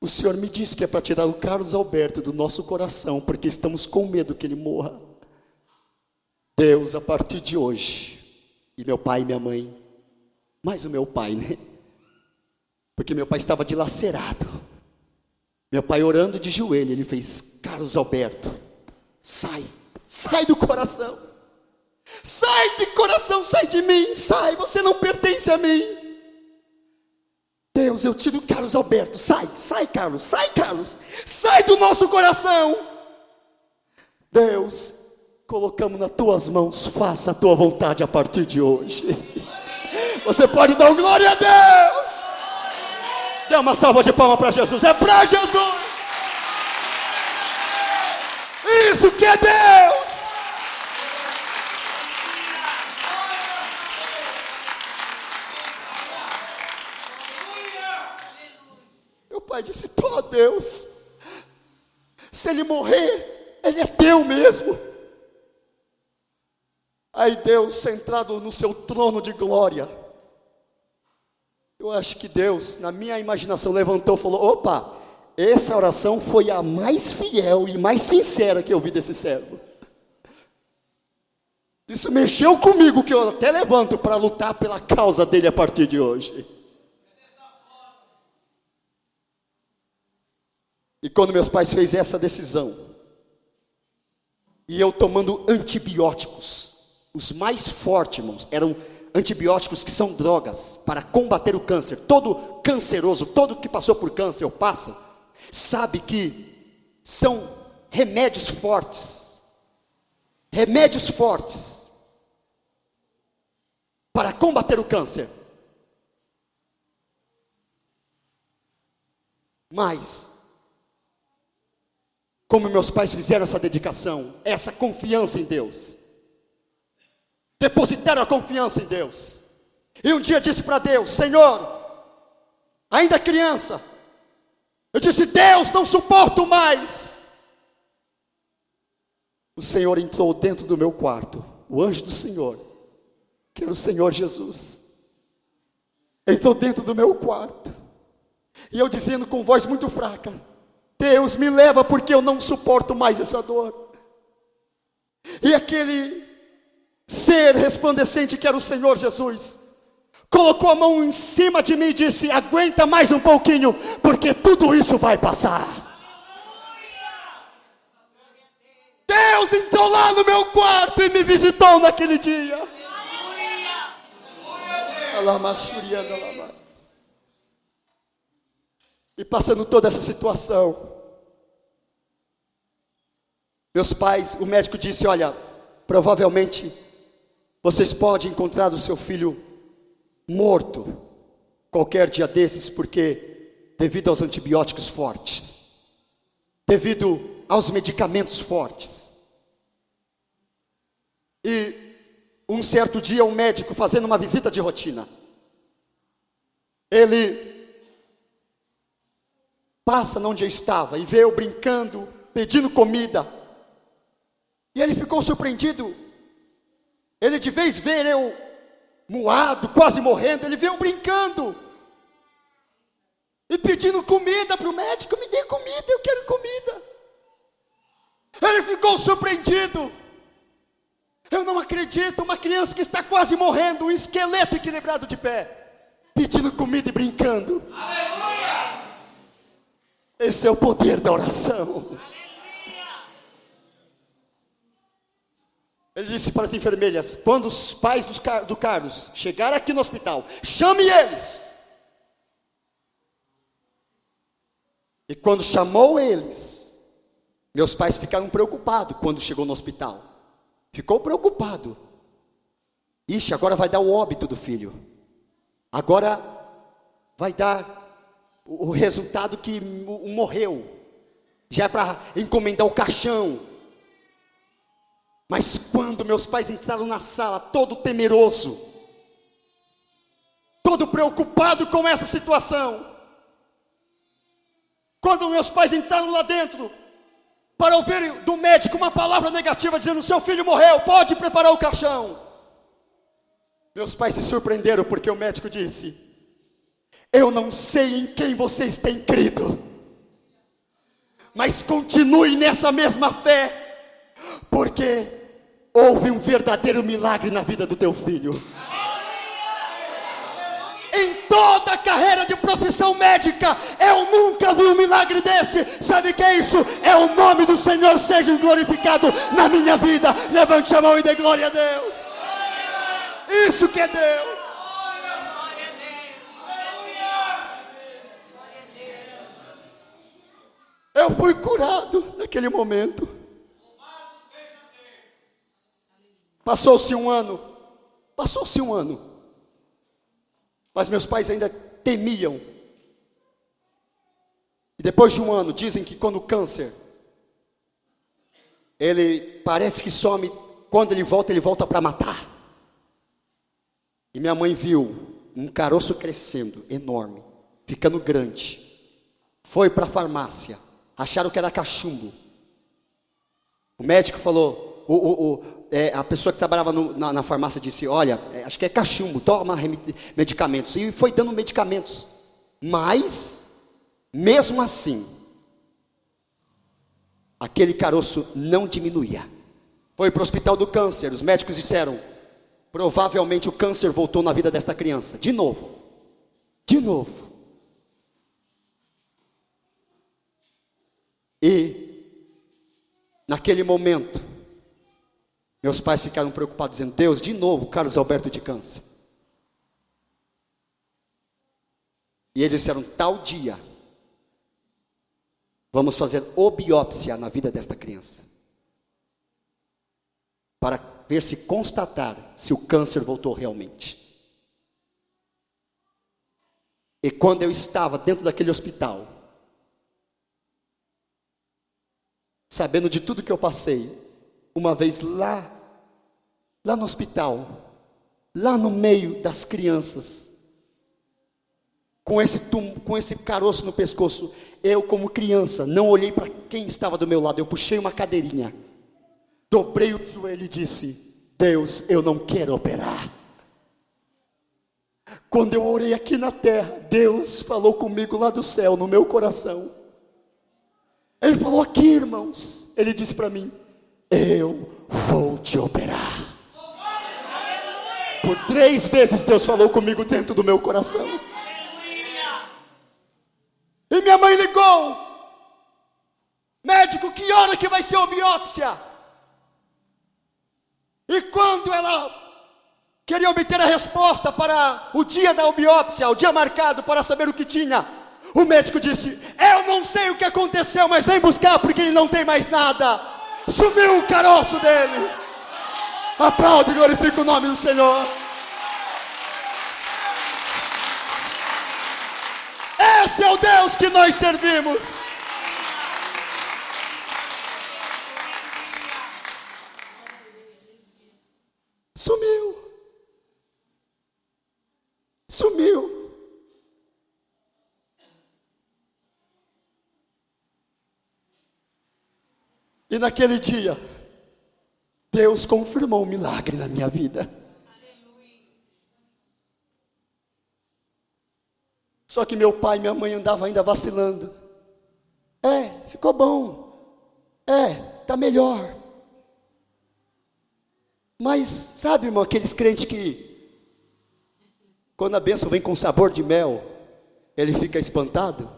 O Senhor me disse que é para tirar o Carlos Alberto do nosso coração, porque estamos com medo que ele morra. Deus, a partir de hoje, e meu pai e minha mãe, mais o meu pai, né? Porque meu pai estava dilacerado. Meu pai orando de joelho, ele fez: Carlos Alberto, sai do coração. Sai de coração, sai de mim, sai, você não pertence a mim. Deus, eu tiro o Carlos Alberto, sai Carlos, sai do nosso coração. Deus, colocamos nas tuas mãos, faça a tua vontade a partir de hoje. Você pode dar glória a Deus. Dê uma salva de palmas para Jesus, é para Jesus. Isso que é Deus. Meu pai disse: ó Deus, se ele morrer, ele é teu mesmo. Aí Deus, sentado no seu trono de glória, eu acho que Deus, na minha imaginação, levantou e falou: opa, essa oração foi a mais fiel e mais sincera que eu vi desse servo. Isso mexeu comigo, que eu até levanto para lutar pela causa dele a partir de hoje. E quando meus pais fez essa decisão, e eu tomando antibióticos, os mais fortes, irmãos, eram antibióticos que são drogas para combater o câncer. Todo canceroso, todo que passou por câncer ou passa, sabe que são remédios fortes para combater o câncer. Mas, como meus pais fizeram essa dedicação, essa confiança em Deus, depositaram a confiança em Deus, e um dia disse para Deus: Senhor, ainda criança, eu disse: Deus, não suporto mais. O Senhor entrou dentro do meu quarto, o anjo do Senhor, que era o Senhor Jesus, entrou dentro do meu quarto, e eu dizendo com voz muito fraca: Deus, me leva, porque eu não suporto mais essa dor. E aquele ser resplandecente, que era o Senhor Jesus, colocou a mão em cima de mim e disse: aguenta mais um pouquinho, porque tudo isso vai passar. Deus entrou lá no meu quarto e me visitou naquele dia. E passando toda essa situação, meus pais, o médico disse: olha, provavelmente vocês podem encontrar o seu filho morto qualquer dia desses, porque devido aos antibióticos fortes, devido aos medicamentos fortes. E um certo dia, um médico fazendo uma visita de rotina, ele passa onde eu estava e vê eu brincando, pedindo comida, e ele ficou surpreendido. Ele, de vez ver eu moado, quase morrendo, ele veio brincando e pedindo comida para o médico: me dê comida, eu quero comida. Ele ficou surpreendido. Eu não acredito, uma criança que está quase morrendo, um esqueleto equilibrado de pé, pedindo comida e brincando. Aleluia! Esse é o poder da oração. Ele disse para as enfermeiras: quando os pais do Carlos chegarem aqui no hospital, chame eles. E quando chamou eles, meus pais ficaram preocupados quando chegou no hospital. Ficou preocupado. Ixi, agora vai dar o óbito do filho. Agora vai dar o resultado que morreu. Já é para encomendar o caixão. Mas quando meus pais entraram na sala, todo temeroso, todo preocupado com essa situação, quando meus pais entraram lá dentro, para ouvir do médico uma palavra negativa, dizendo: seu filho morreu, pode preparar o caixão, Meus pais se surpreenderam porque o médico disse: eu não sei em quem vocês têm crido, mas continue nessa mesma fé, porque houve um verdadeiro milagre na vida do teu filho. Em toda a carreira de profissão médica, eu nunca vi um milagre desse. Sabe o que é isso? É o nome do Senhor seja glorificado na minha vida. Levante a mão e dê glória a Deus. Isso que é Deus. Eu fui curado naquele momento. Passou-se um ano. Mas meus pais ainda temiam. E depois de um ano, dizem que quando o câncer, ele parece que some, quando ele volta para matar. E minha mãe viu um caroço crescendo, enorme, ficando grande. Foi para a farmácia, acharam que era cachumbo. O médico falou, a pessoa que trabalhava na farmácia disse: olha, acho que é cachumbo, toma medicamentos. E foi dando medicamentos. Mas, mesmo assim, aquele caroço não diminuía. Foi para o hospital do câncer. Os médicos disseram: provavelmente o câncer voltou na vida desta criança. De novo. E, naquele momento, meus pais ficaram preocupados, dizendo: Deus, de novo, Carlos Alberto de câncer. E eles disseram: tal dia, vamos fazer biópsia na vida desta criança, para ver se constatar se o câncer voltou realmente. E quando eu estava dentro daquele hospital, sabendo de tudo que eu passei, uma vez lá no hospital, lá no meio das crianças, com esse caroço no pescoço, eu como criança, não olhei para quem estava do meu lado, eu puxei uma cadeirinha, dobrei o joelho e disse: Deus, eu não quero operar. Quando eu orei aqui na terra, Deus falou comigo lá do céu, no meu coração. Ele falou: aqui, irmãos, ele disse para mim: eu vou te operar. Por 3 vezes Deus falou comigo dentro do meu coração. E minha mãe ligou: médico, que hora que vai ser a biópsia? E quando ela queria obter a resposta para o dia da biópsia, o dia marcado para saber o que tinha, o médico disse: eu não sei o que aconteceu, mas vem buscar, porque ele não tem mais nada. Sumiu o caroço dele. Aplaude e glorifica o nome do Senhor. Esse é o Deus que nós servimos. Sumiu. E naquele dia, Deus confirmou um milagre na minha vida. Só que meu pai e minha mãe andavam ainda vacilando. Ficou bom. Tá melhor. Mas, sabe, irmão, aqueles crentes que, quando a bênção vem com sabor de mel, ele fica espantado.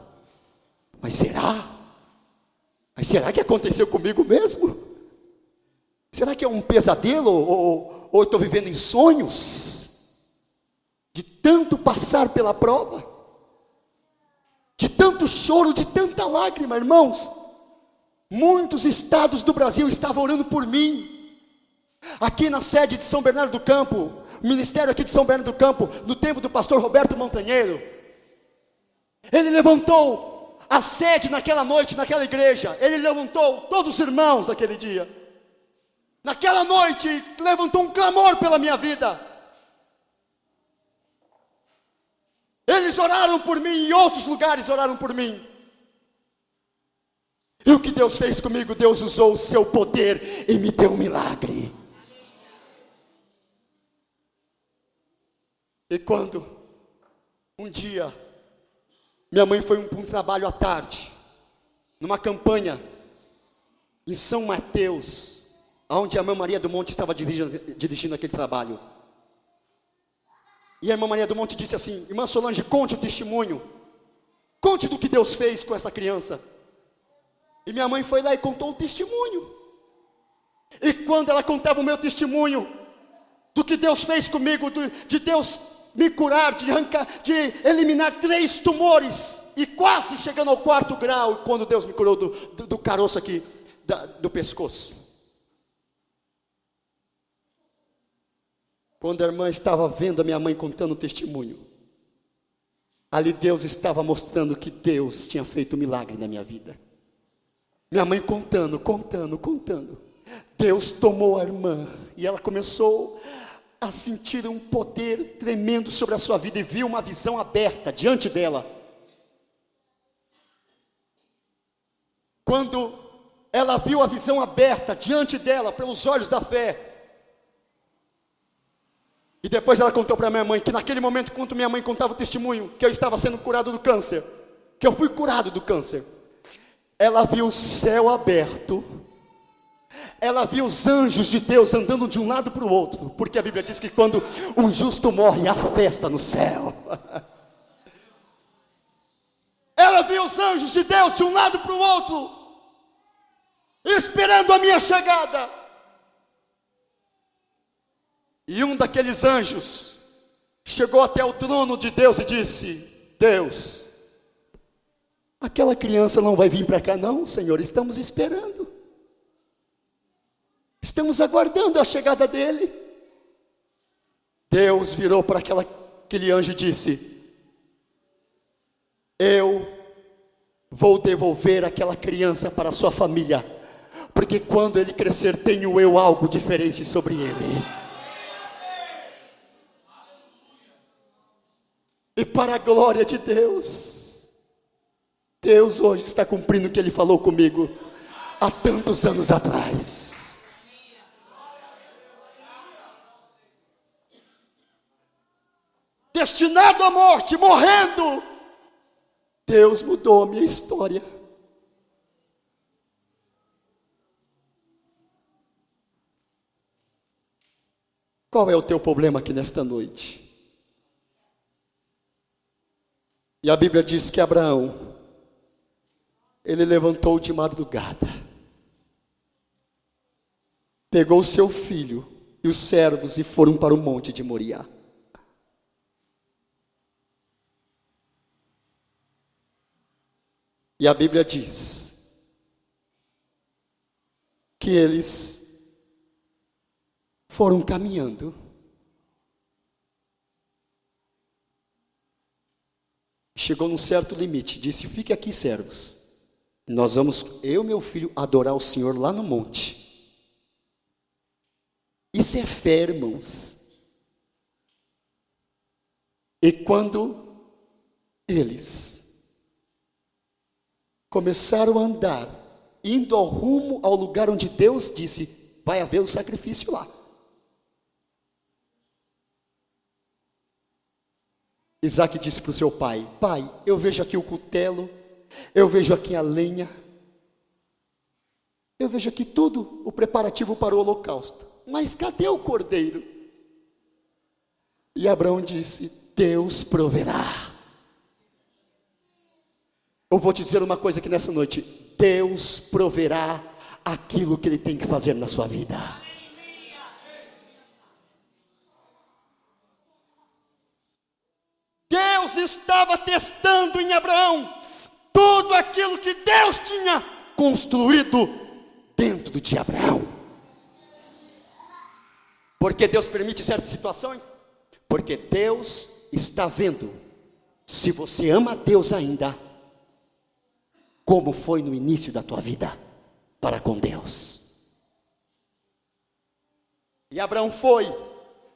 Mas será que aconteceu comigo mesmo? Será que é um pesadelo? Ou eu estou vivendo em sonhos? De tanto passar pela prova? De tanto choro, de tanta lágrima, irmãos. Muitos estados do Brasil estavam orando por mim. Aqui na sede de São Bernardo do Campo, ministério aqui de São Bernardo do Campo, no tempo do pastor Roberto Montanheiro, ele levantou a sede naquela noite, naquela igreja. Ele levantou todos os irmãos naquele dia. Naquela noite, levantou um clamor pela minha vida. Eles oraram por mim, e outros lugares oraram por mim. E o que Deus fez comigo? Deus usou o seu poder e me deu um milagre. E quando um dia minha mãe foi para um trabalho à tarde, numa campanha em São Mateus, onde a irmã Maria do Monte estava dirigindo aquele trabalho. E a irmã Maria do Monte disse assim: irmã Solange, conte o testemunho, conte do que Deus fez com essa criança. E minha mãe foi lá e contou o testemunho. E quando ela contava o meu testemunho, do que Deus fez comigo, de Deus me curar, de eliminar 3 tumores, e quase chegando ao 4º grau, quando Deus me curou do caroço aqui, do pescoço. Quando a irmã estava vendo a minha mãe contando o testemunho, ali Deus estava mostrando que Deus tinha feito um milagre na minha vida. Minha mãe contando. Deus tomou a irmã e ela começou a sentir um poder tremendo sobre a sua vida e viu uma visão aberta diante dela. Quando ela viu a visão aberta diante dela pelos olhos da fé, e depois ela contou para minha mãe que naquele momento, quando minha mãe contava o testemunho, que eu estava sendo curado do câncer, que eu fui curado do câncer, ela viu o céu aberto, ela viu os anjos de Deus andando de um lado para o outro, porque a Bíblia diz que quando um justo morre, há festa no céu. Ela viu os anjos de Deus de um lado para o outro, esperando a minha chegada. E um daqueles anjos chegou até o trono de Deus e disse: Deus, aquela criança não vai vir para cá não, Senhor, estamos esperando. Estamos aguardando a chegada dele. Deus virou para aquele anjo e disse: eu vou devolver aquela criança para a sua família, porque quando ele crescer tenho eu algo diferente sobre ele. E para a glória de Deus, Deus hoje está cumprindo o que Ele falou comigo há tantos anos atrás. Destinado à morte, morrendo, Deus mudou a minha história. Qual é o teu problema aqui nesta noite? E a Bíblia diz que Abraão, ele levantou de madrugada, pegou o seu filho e os servos e foram para o monte de Moriá. E a Bíblia diz que eles foram caminhando. Chegou num certo limite, disse: fique aqui, servos, nós vamos, eu e meu filho, adorar o Senhor lá no monte. Isso é fé, irmãos. E quando eles começaram a andar, indo ao rumo ao lugar onde Deus disse: vai haver um sacrifício lá, Isaac disse para o seu pai: pai, eu vejo aqui o cutelo, eu vejo aqui a lenha, eu vejo aqui tudo, o preparativo para o holocausto, mas cadê o cordeiro? E Abraão disse: Deus proverá. Eu vou te dizer uma coisa aqui nessa noite: Deus proverá aquilo que Ele tem que fazer na sua vida. Deus estava testando em Abraão tudo aquilo que Deus tinha construído dentro de Abraão. Porque Deus permite certas situações? Porque Deus está vendo se você ama a Deus ainda, como foi no início da tua vida para com Deus. E Abraão foi,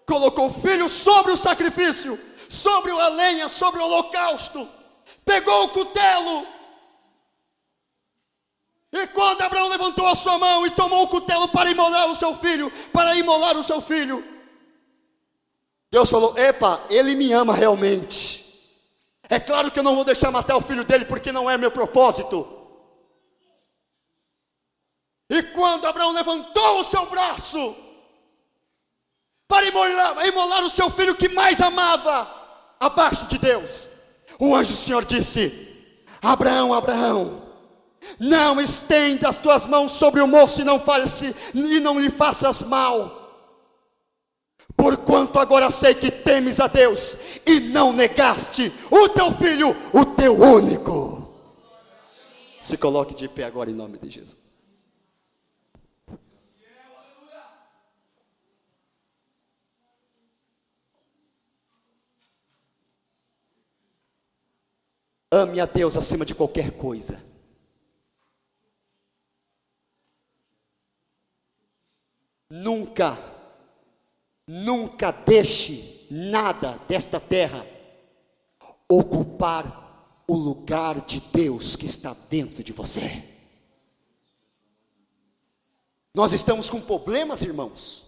colocou o filho sobre o sacrifício, sobre a lenha, sobre o holocausto, pegou o cutelo, e quando Abraão levantou a sua mão e tomou o cutelo para imolar o seu filho, Deus falou: epa, ele me ama realmente. É claro que eu não vou deixar matar o filho dele, porque não é meu propósito. E quando Abraão levantou o seu braço para imolar o seu filho que mais amava, abaixo de Deus, o anjo do Senhor disse: Abraão, Abraão, não estenda as tuas mãos sobre o moço e não lhe faças mal, porquanto agora sei que temes a Deus e não negaste o teu filho, o teu único. Se coloque de pé agora em nome de Jesus. Ame a Deus acima de qualquer coisa. Nunca deixe nada desta terra ocupar o lugar de Deus que está dentro de você. Nós estamos com problemas, irmãos,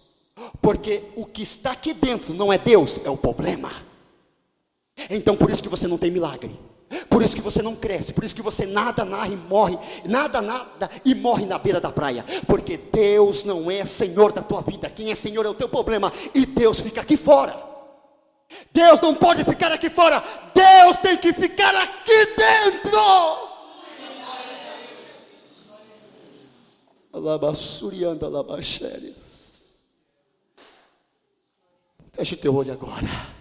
porque o que está aqui dentro não é Deus, é o problema. Então por isso que você não tem milagre, por isso que você não cresce, por isso que você nada e morre na beira da praia, porque Deus não é Senhor da tua vida. Quem é Senhor é o teu problema, e Deus fica aqui fora. Deus não pode ficar aqui fora, Deus tem que ficar aqui dentro. Feche o teu olho agora.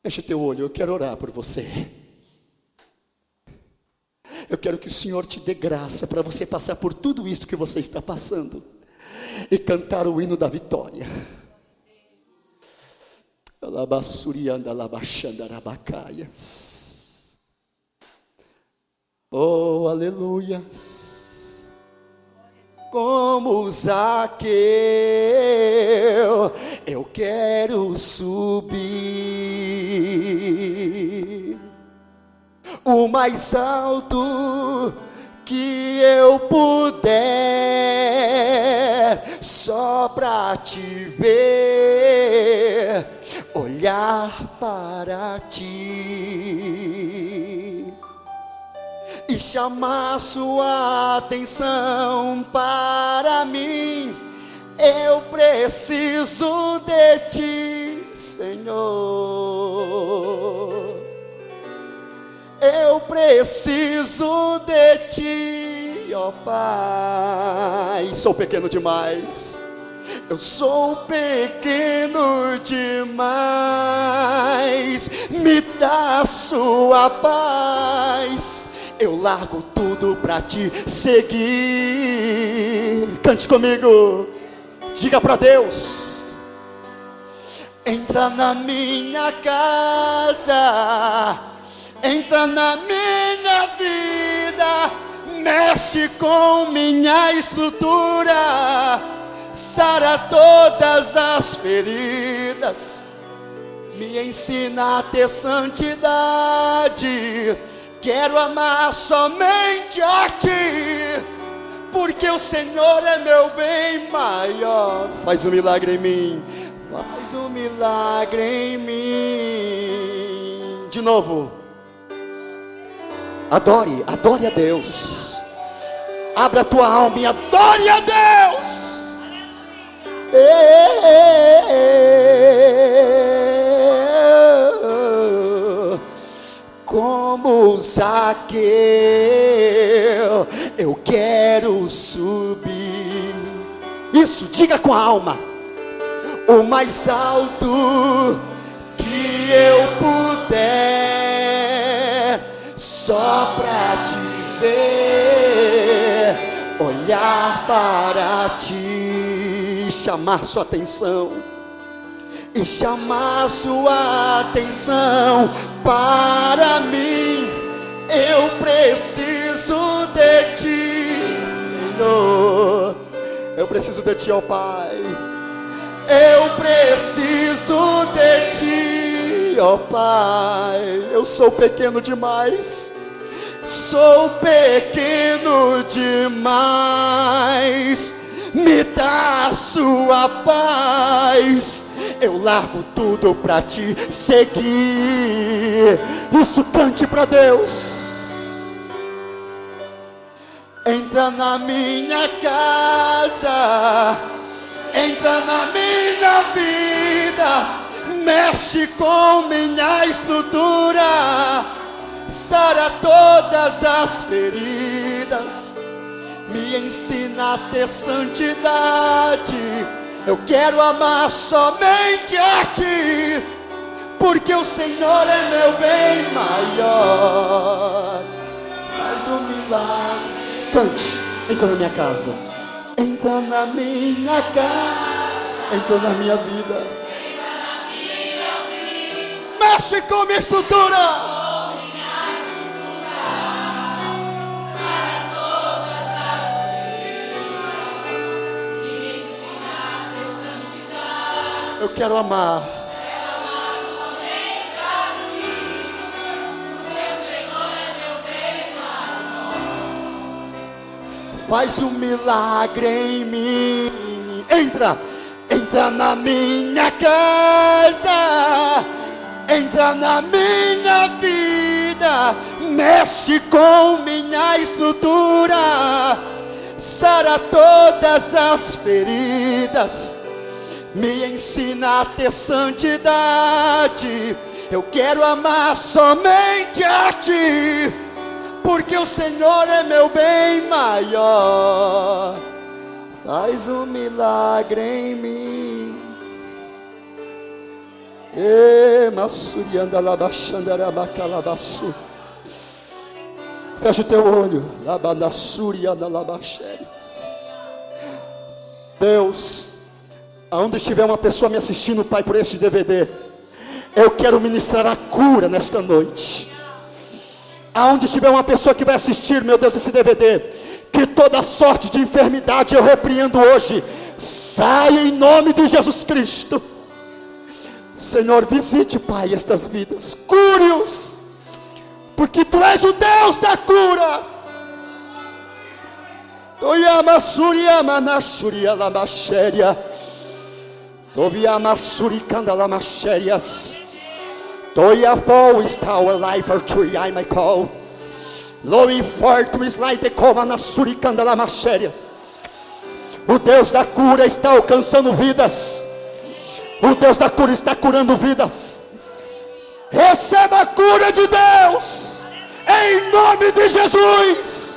Feche teu olho, eu quero orar por você. Eu quero que o Senhor te dê graça para você passar por tudo isso que você está passando e cantar o hino da vitória. Oh, aleluia. Como Zaqueu, eu quero subir o mais alto que eu puder, só para te ver, olhar para ti e chamar sua atenção para mim. Eu preciso de ti, Senhor. Eu preciso de ti, ó Pai. Sou pequeno demais. Eu sou pequeno demais. Me dá sua paz. Eu largo tudo pra te seguir. Cante comigo. Diga pra Deus: entra na minha casa, entra na minha vida, mexe com minha estrutura, sara todas as feridas, me ensina a ter santidade. Quero amar somente a ti, porque o Senhor é meu bem maior. Faz um milagre em mim, faz um milagre em mim. De novo. Adore a Deus. Abra a tua alma e adore a Deus. Como Zaqueu, eu quero subir. Isso, diga com a alma. O mais alto que eu puder, só pra te ver, olhar para ti, chamar sua atenção. E chamar sua atenção para mim. Eu preciso de ti, Senhor. Eu preciso de ti, ó Pai. Eu preciso de ti, ó Pai. Eu sou pequeno demais. Sou pequeno demais, me dá a sua paz. Eu largo tudo pra te seguir. Isso, cante pra Deus. Entra na minha casa, entra na minha vida, mexe com minha estrutura, sara todas as feridas, me ensina a ter santidade. Eu quero amar somente a Ti, porque o Senhor é meu bem maior. Faz um milagre. Cante, entra na minha casa, entra na minha casa, entra na minha vida, mexe com minha estrutura. Eu quero amar. somente a Ti, Teu Senhor é meu bem maior. Faz um milagre em mim. Entra na minha casa, entra na minha vida, mexe com minha estrutura, sara todas as feridas, me ensina a ter santidade. Eu quero amar somente a Ti, porque o Senhor é meu bem maior. Faz um milagre em mim. Fecha o teu olho. Deus, aonde estiver uma pessoa me assistindo, Pai, por este DVD, eu quero ministrar a cura nesta noite. Aonde estiver uma pessoa que vai assistir, meu Deus, esse DVD, que toda sorte de enfermidade eu repreendo hoje, saia em nome de Jesus Cristo. Senhor, visite, Pai, estas vidas, cure-os, porque Tu és o Deus da cura. Toyama Suriyama Nashuria Lamasheria, Toviama Surikanda Lamasherias, Toyafo is our life or tree I may call. Loi forte is like the Comana Surikanda Lamasherias. O Deus da cura está alcançando vidas. O Deus da cura está curando vidas. Receba a cura de Deus, em nome de Jesus.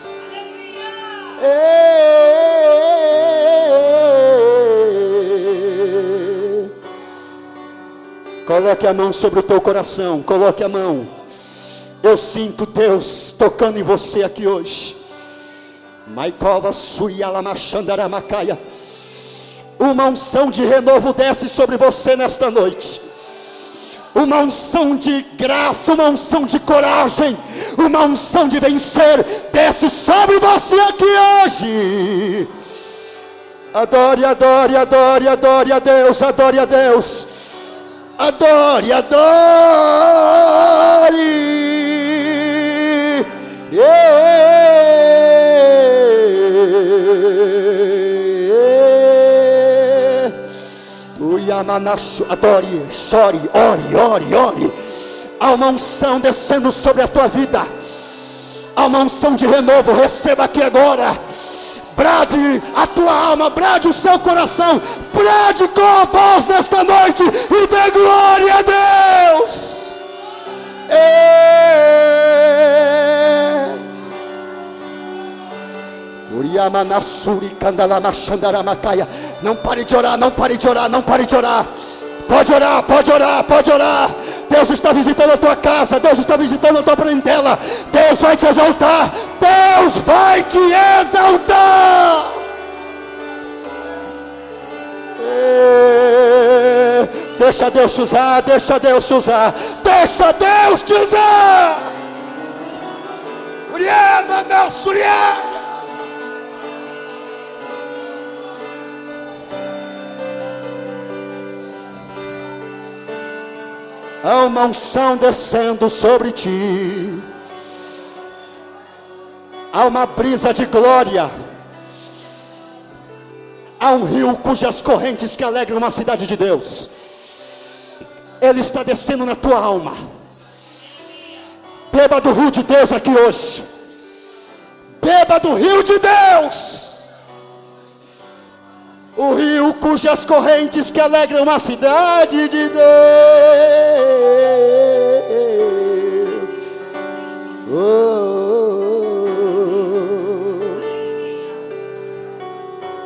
Coloque a mão sobre o teu coração. Coloque a mão. Eu sinto Deus tocando em você aqui hoje. Maikova Surialamashandaramakaya. Uma unção de renovo desce sobre você nesta noite. Uma unção de graça, uma unção de coragem, uma unção de vencer desce sobre você aqui hoje. Adore, adore, adore, adore a Deus, adore a Deus. Adore, adore. Adore, chore, ore, ore, ore. Há uma unção descendo sobre a tua vida. Há uma unção de renovo. Receba aqui agora. Brade a tua alma, brade o seu coração, brade com a voz nesta noite e dê glória a Deus. Não pare de orar, não pare de orar, não pare de orar. Pode orar, pode orar, pode orar. Deus está visitando a tua casa, Deus está visitando a tua parentela. Deus vai te exaltar, Deus vai te exaltar. Deixa Deus te usar, deixa Deus te usar, deixa Deus te usar. Uriana, meu Suriana. Há uma unção descendo sobre ti. Há uma brisa de glória. Há um rio cujas correntes que alegram uma cidade de Deus. Ele está descendo na tua alma. Beba do rio de Deus aqui hoje. Beba do rio de Deus. O rio cujas correntes que alegram uma cidade de Deus.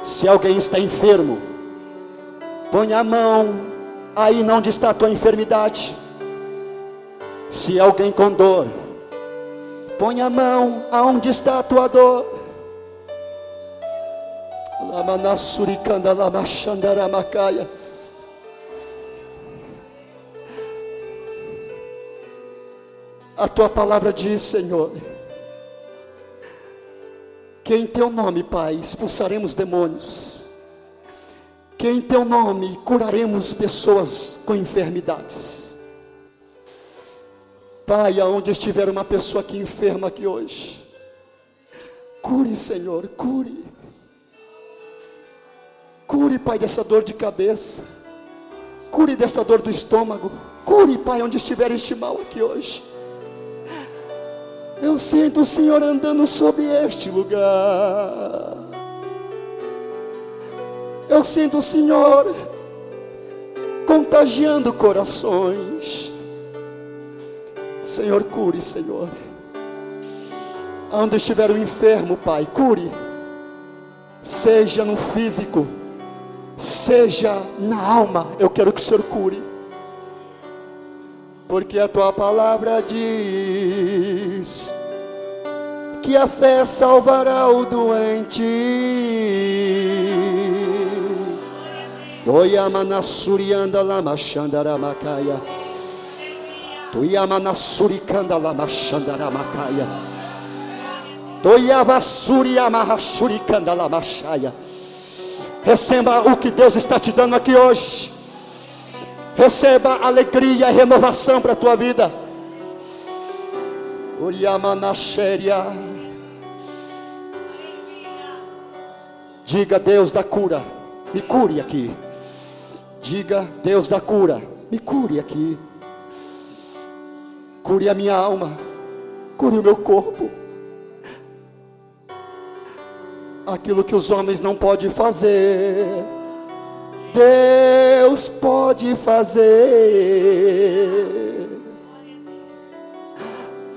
Se alguém está enfermo, põe a mão aí onde está a tua enfermidade. Se alguém com dor, põe a mão aonde está a tua dor. A tua palavra diz, Senhor, que em teu nome, Pai, expulsaremos demônios, que em teu nome curaremos pessoas com enfermidades. Pai, aonde estiver uma pessoa aqui enferma aqui hoje, cure, Senhor, cure. Cure, Pai, dessa dor de cabeça. Cure dessa dor do estômago. Cure, Pai, onde estiver este mal aqui hoje. Eu sinto o Senhor andando sobre este lugar. Eu sinto o Senhor contagiando corações. Senhor, cure, Senhor. Onde estiver o enfermo, Pai, cure. Seja no físico, seja na alma. Eu quero que o Senhor cure. Porque a tua palavra diz que a fé salvará o doente. Doyamanassurianda lama xandaramakaia. Doyamanasuricanda lama xandaramakaia. Doyavassuriamahashuricanda lama xaia. Receba o que Deus está te dando aqui hoje. Receba alegria e renovação para a tua vida. Uriamanaxéria. Diga, Deus da cura, me cure aqui. Diga, Deus da cura, me cure aqui. Cure a minha alma, cure o meu corpo. Aquilo que os homens não podem fazer, Deus pode fazer.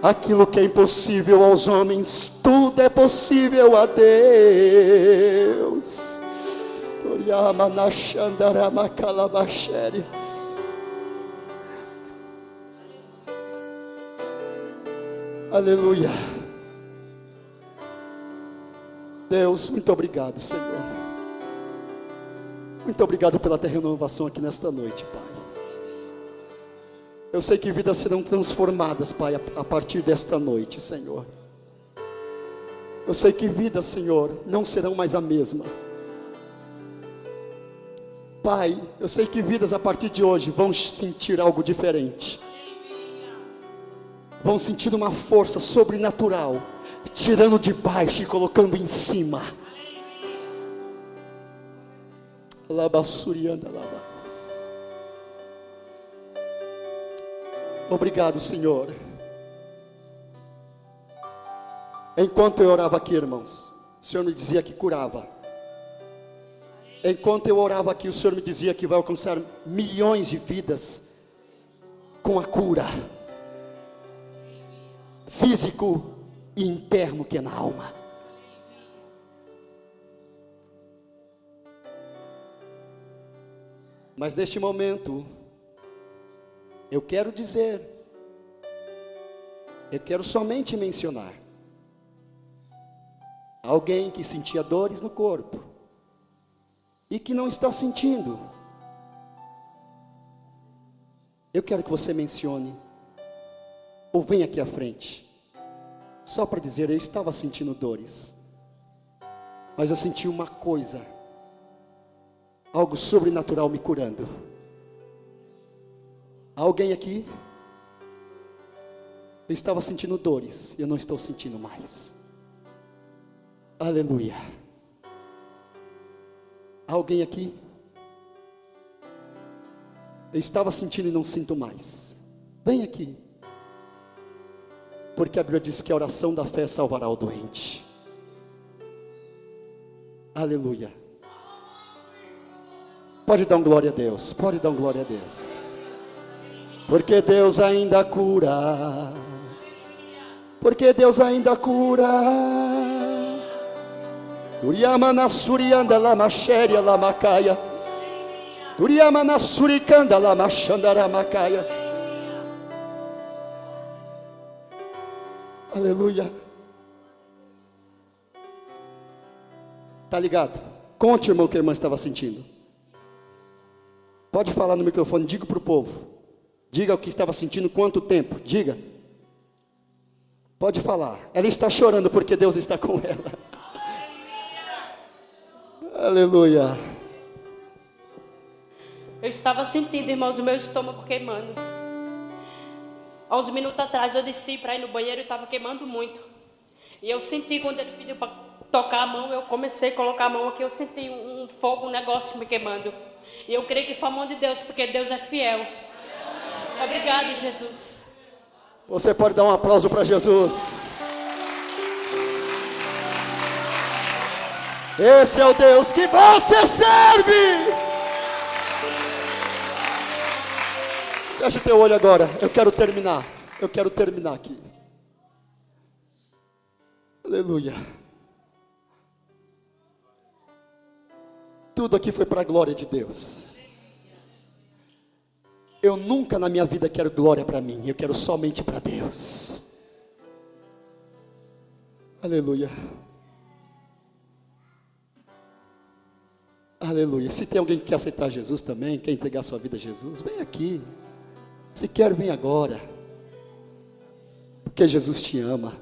Aquilo que é impossível aos homens, tudo é possível a Deus. Aleluia. Deus, muito obrigado, Senhor. Muito obrigado pela tua renovação aqui nesta noite, Pai. Eu sei que vidas serão transformadas, Pai, a partir desta noite, Senhor. Eu sei que vidas, Senhor, não serão mais a mesma. Pai, eu sei que vidas a partir de hoje vão sentir algo diferente. Vão sentir uma força sobrenatural, tirando de baixo e colocando em cima. Obrigado, Senhor. Enquanto eu orava aqui, irmãos, o Senhor me dizia que curava. Enquanto eu orava aqui, o Senhor me dizia que vai alcançar milhões de vidas com a cura físico e interno que é na alma. Mas neste momento, eu quero dizer, eu quero somente mencionar alguém que sentia dores no corpo e que não está sentindo. Eu quero que você mencione ou venha aqui à frente, só para dizer: eu estava sentindo dores, mas eu senti uma coisa, algo sobrenatural me curando. Alguém aqui? Eu estava sentindo dores, eu não estou sentindo mais. Aleluia. Alguém aqui? Eu estava sentindo e não sinto mais. Vem aqui. Porque a Bíblia diz que a oração da fé salvará o doente. Aleluia. Pode dar um glória a Deus. Pode dar um glória a Deus. Porque Deus ainda cura. Porque Deus ainda cura. Uriamana surianda lama xéria lama caia. Uriamana suricanda lama xandara macaia. Aleluia. Tá ligado? Conte, irmão, o que a irmã estava sentindo. Pode falar no microfone, diga para o povo. Diga o que estava sentindo, quanto tempo, diga. Pode falar. Ela está chorando porque Deus está com ela. Aleluia. Eu estava sentindo, irmãos, o meu estômago queimando. Há uns minutos atrás eu desci para ir no banheiro e estava queimando muito. E eu senti, quando ele pediu para tocar a mão, eu comecei a colocar a mão aqui, eu senti um fogo, um negócio me queimando. E eu creio que foi a mão de Deus, porque Deus é fiel. Obrigada, Jesus. Você pode dar um aplauso para Jesus. Esse é o Deus que você serve. Feche teu olho agora. Eu quero terminar. Eu quero terminar aqui. Aleluia. Tudo aqui foi para a glória de Deus. Eu nunca na minha vida quero glória para mim. Eu quero somente para Deus. Aleluia. Aleluia. Se tem alguém que quer aceitar Jesus também, quer entregar sua vida a Jesus, vem aqui. Se quer, vem agora. Porque Jesus te ama.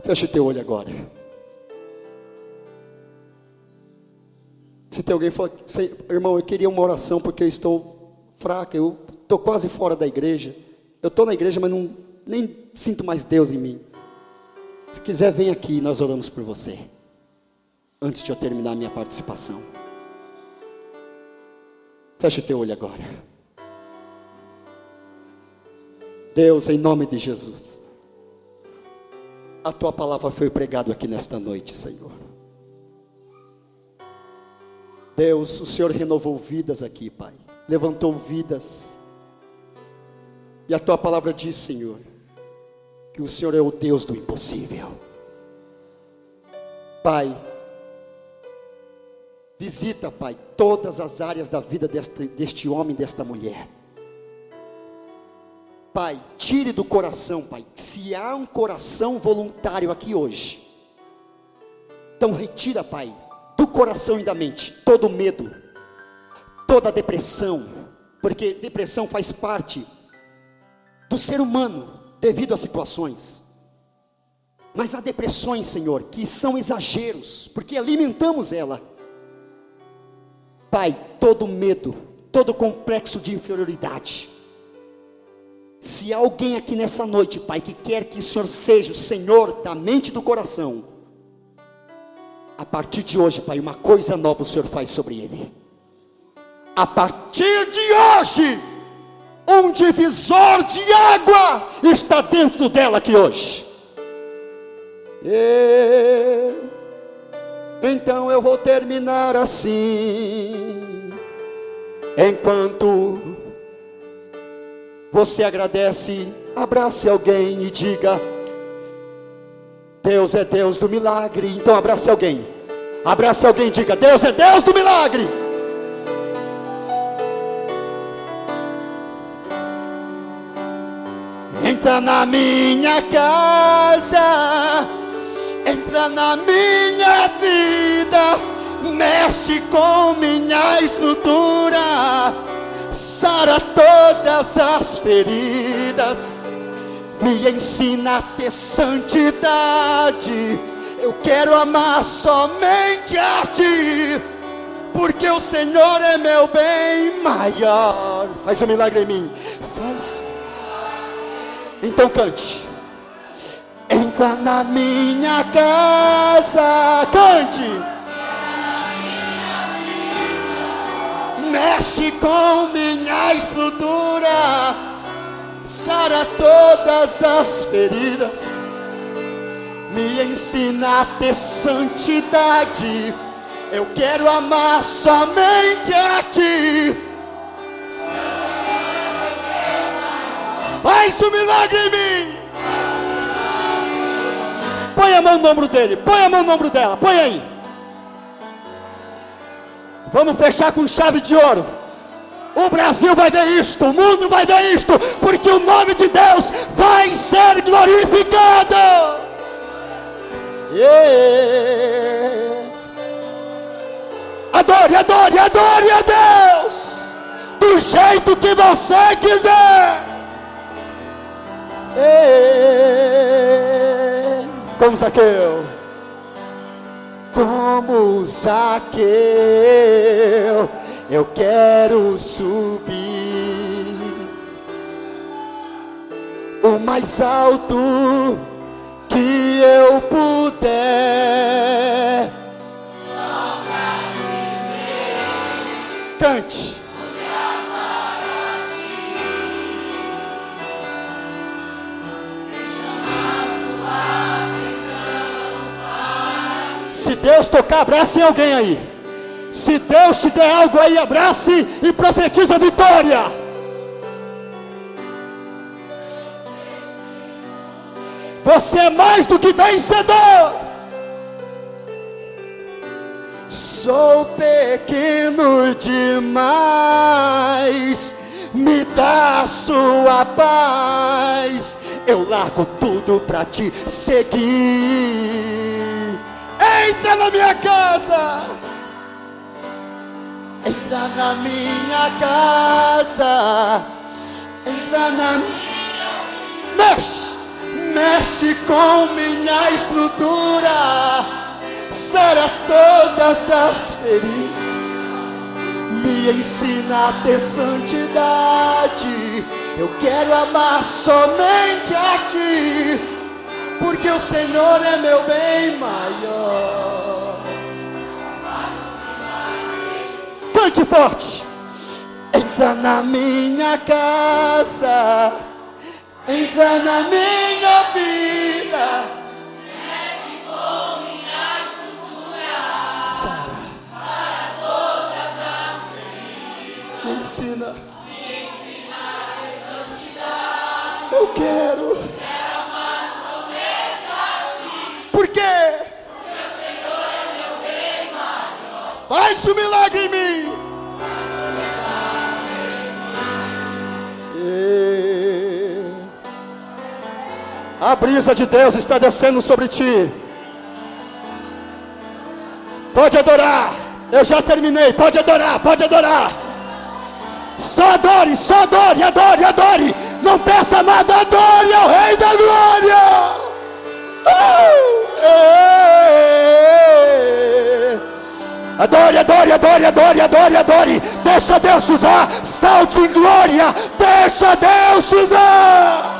Feche teu olho agora. Se tem alguém que fala, irmão, eu queria uma oração porque eu estou fraca, eu estou quase fora da igreja. Eu estou na igreja, mas nem sinto mais Deus em mim. Se quiser, vem aqui e nós oramos por você. Antes de eu terminar a minha participação. Feche o teu olho agora. Deus, em nome de Jesus. A tua palavra foi pregada aqui nesta noite, Senhor. Deus, o Senhor renovou vidas aqui, Pai. Levantou vidas. E a tua palavra diz, Senhor, que o Senhor é o Deus do impossível. Pai, visita, Pai, todas as áreas da vida deste homem, desta mulher. Pai, tire do coração, Pai, se há um coração voluntário aqui hoje, então retira, Pai, do coração e da mente, todo medo, toda depressão, porque depressão faz parte do ser humano, devido a situações. Mas há depressões, Senhor, que são exageros, porque alimentamos ela. Pai, todo medo, todo complexo de inferioridade. Se há alguém aqui nessa noite, Pai, que quer que o Senhor seja o Senhor da mente e do coração, a partir de hoje, Pai, uma coisa nova o Senhor faz sobre ele. A partir de hoje, um divisor de água está dentro dela aqui hoje. Então eu vou terminar assim. Enquanto você agradece, abrace alguém e diga: Deus é Deus do milagre. Então abrace alguém. Abrace alguém e diga: Deus é Deus do milagre. Entra na minha casa, entra na minha vida, mexe com minha estrutura, sara todas as feridas, me ensina a ter santidade. Eu quero amar somente a Ti, porque o Senhor é meu bem maior. Faz um milagre em mim. Faz. Então cante. Entra na minha casa, cante. Mexe com minha estrutura, sara todas as feridas, me ensina a ter santidade. Eu quero amar somente a ti. Faz um milagre em mim. Põe a mão no ombro dele, põe a mão no ombro dela, põe aí. Vamos fechar com chave de ouro. O Brasil vai ver isto, o mundo vai ver isto, porque o nome de Deus vai ser glorificado. Yeah. Adore, adore, adore a Deus do jeito que você quiser. Yeah. Como Zaqueu. Como Zaqueu, eu quero subir o mais alto que eu puder. Só pra te ver. Cante. Se Deus tocar, abrace alguém aí. Se Deus te der algo aí, abrace e profetiza a vitória. Você é mais do que vencedor. Sou pequeno demais, me dá sua paz. Eu largo tudo pra te seguir. Entra na minha casa. Entra na minha casa. Entra na minha. Mexe com minha estrutura, sara todas as feridas, me ensina a ter santidade. Eu quero amar somente a ti, porque o Senhor é meu bem maior. Cante forte. Entra na minha casa, entra na minha vida, mexe com minha estrutura, sara todas as feridas, me ensina a ter santidade. Eu quero amar somente a ti. Por quê? Porque o Senhor é meu bem maior. Faz um milagre em mim. A brisa de Deus está descendo sobre ti. Pode adorar. Eu já terminei. Pode adorar, pode adorar. Só adore, só adore, adore, adore. Não peça nada, adore ao Rei da Glória. Adore, adore, adore, adore, adore, adore. Deixa Deus te usar. Salte em glória. Deixa Deus te usar.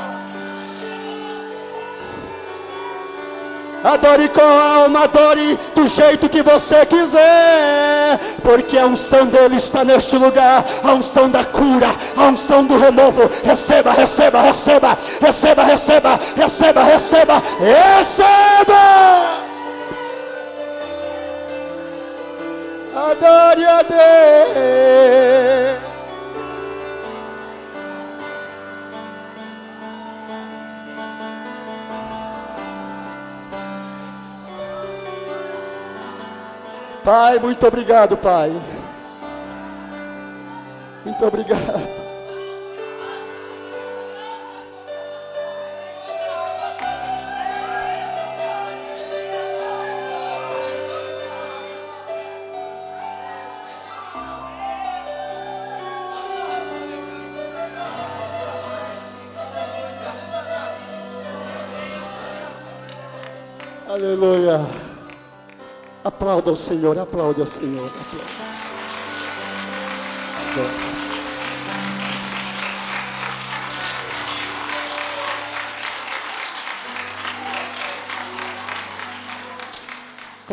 Adore com a alma, adore do jeito que você quiser, porque a unção dele está neste lugar, a unção da cura, a unção do renovo. Receba, receba, receba, receba, receba, receba, receba, receba. Adore a Deus. Pai, muito obrigado, Pai. Muito obrigado. Aleluia. Aplauda o Senhor, aplauda o Senhor. Aplauda.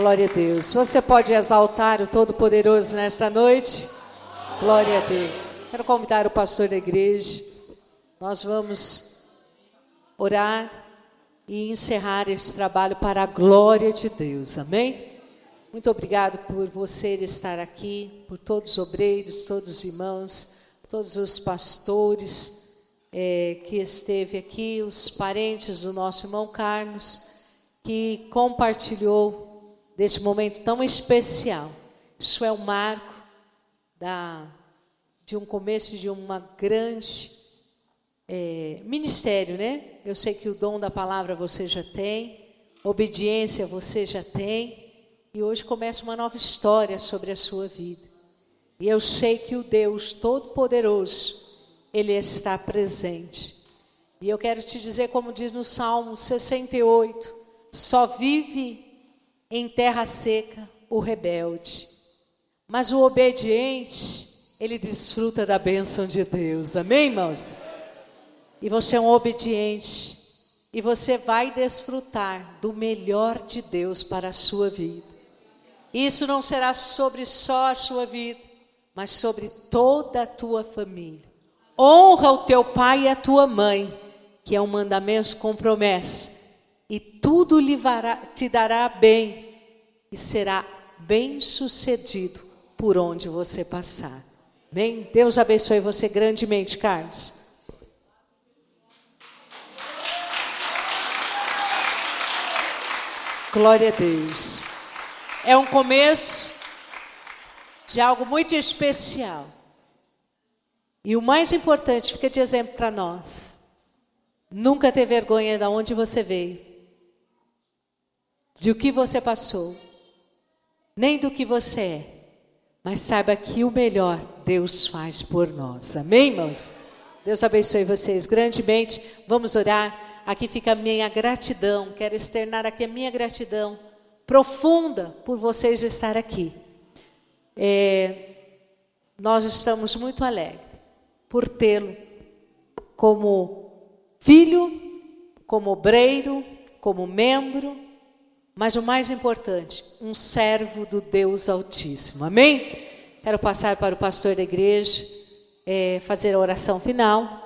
Glória a Deus. Você pode exaltar o Todo-Poderoso nesta noite? Glória a Deus. Quero convidar o pastor da igreja. Nós vamos orar e encerrar esse trabalho para a glória de Deus. Amém? Muito obrigado por você estar aqui, por todos os obreiros, todos os irmãos, todos os pastores que esteve aqui, os parentes do nosso irmão Carlos, que compartilhou deste momento tão especial. Isso é um marco de um começo de uma grande ministério, né? Eu sei que o dom da palavra você já tem, obediência você já tem, e hoje começa uma nova história sobre a sua vida. E eu sei que o Deus Todo-Poderoso, Ele está presente. E eu quero te dizer, como diz no Salmo 68, só vive em terra seca o rebelde, mas o obediente, ele desfruta da bênção de Deus. Amém, irmãos? E você é um obediente, e você vai desfrutar do melhor de Deus para a sua vida. Isso não será sobre só a sua vida, mas sobre toda a tua família. Honra o teu pai e a tua mãe, que é um mandamento com promessa, e tudo te dará bem, e será bem sucedido por onde você passar. Amém? Deus abençoe você grandemente, Carlos. Glória a Deus. É um começo de algo muito especial. E o mais importante, fica de exemplo para nós. Nunca ter vergonha de onde você veio, de o que você passou, nem do que você é. Mas saiba que o melhor Deus faz por nós. Amém, irmãos? Deus abençoe vocês grandemente. Vamos orar. Aqui fica a minha gratidão. Quero externar aqui a minha gratidão profunda por vocês estar aqui. Nós estamos muito alegres por tê-lo como filho, como obreiro, como membro, mas o mais importante, um servo do Deus Altíssimo. Amém? Quero passar para o pastor da igreja, fazer a oração final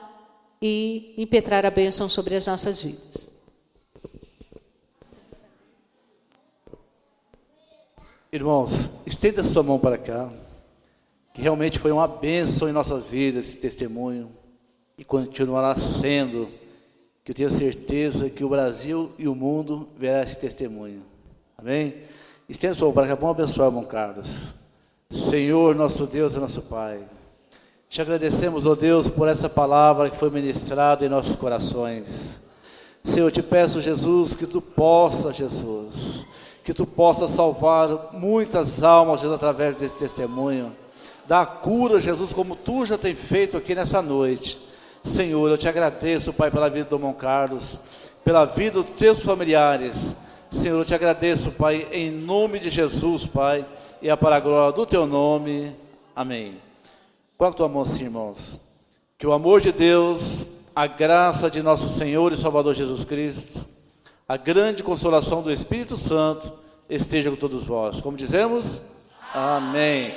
e impetrar a bênção sobre as nossas vidas. Irmãos, estenda sua mão para cá, que realmente foi uma bênção em nossas vidas esse testemunho, e continuará sendo, que eu tenho certeza que o Brasil e o mundo verá esse testemunho. Amém? Estenda sua mão para cá, vamos abençoar o irmão Carlos. Senhor, nosso Deus e nosso Pai, te agradecemos, ó Deus, por essa palavra que foi ministrada em nossos corações. Senhor, eu te peço, Jesus, que tu possa, Jesus, que tu possa salvar muitas almas, Jesus, através desse testemunho. Dá cura, Jesus, como tu já tem feito aqui nessa noite. Senhor, eu te agradeço, Pai, pela vida do irmão Carlos, pela vida dos teus familiares. Senhor, eu te agradeço, Pai, em nome de Jesus, Pai, e é para a glória do teu nome. Amém. Coloca a tua mão assim, irmãos. Que o amor de Deus, a graça de nosso Senhor e Salvador Jesus Cristo, a grande consolação do Espírito Santo esteja com todos vós. Como dizemos? Amém.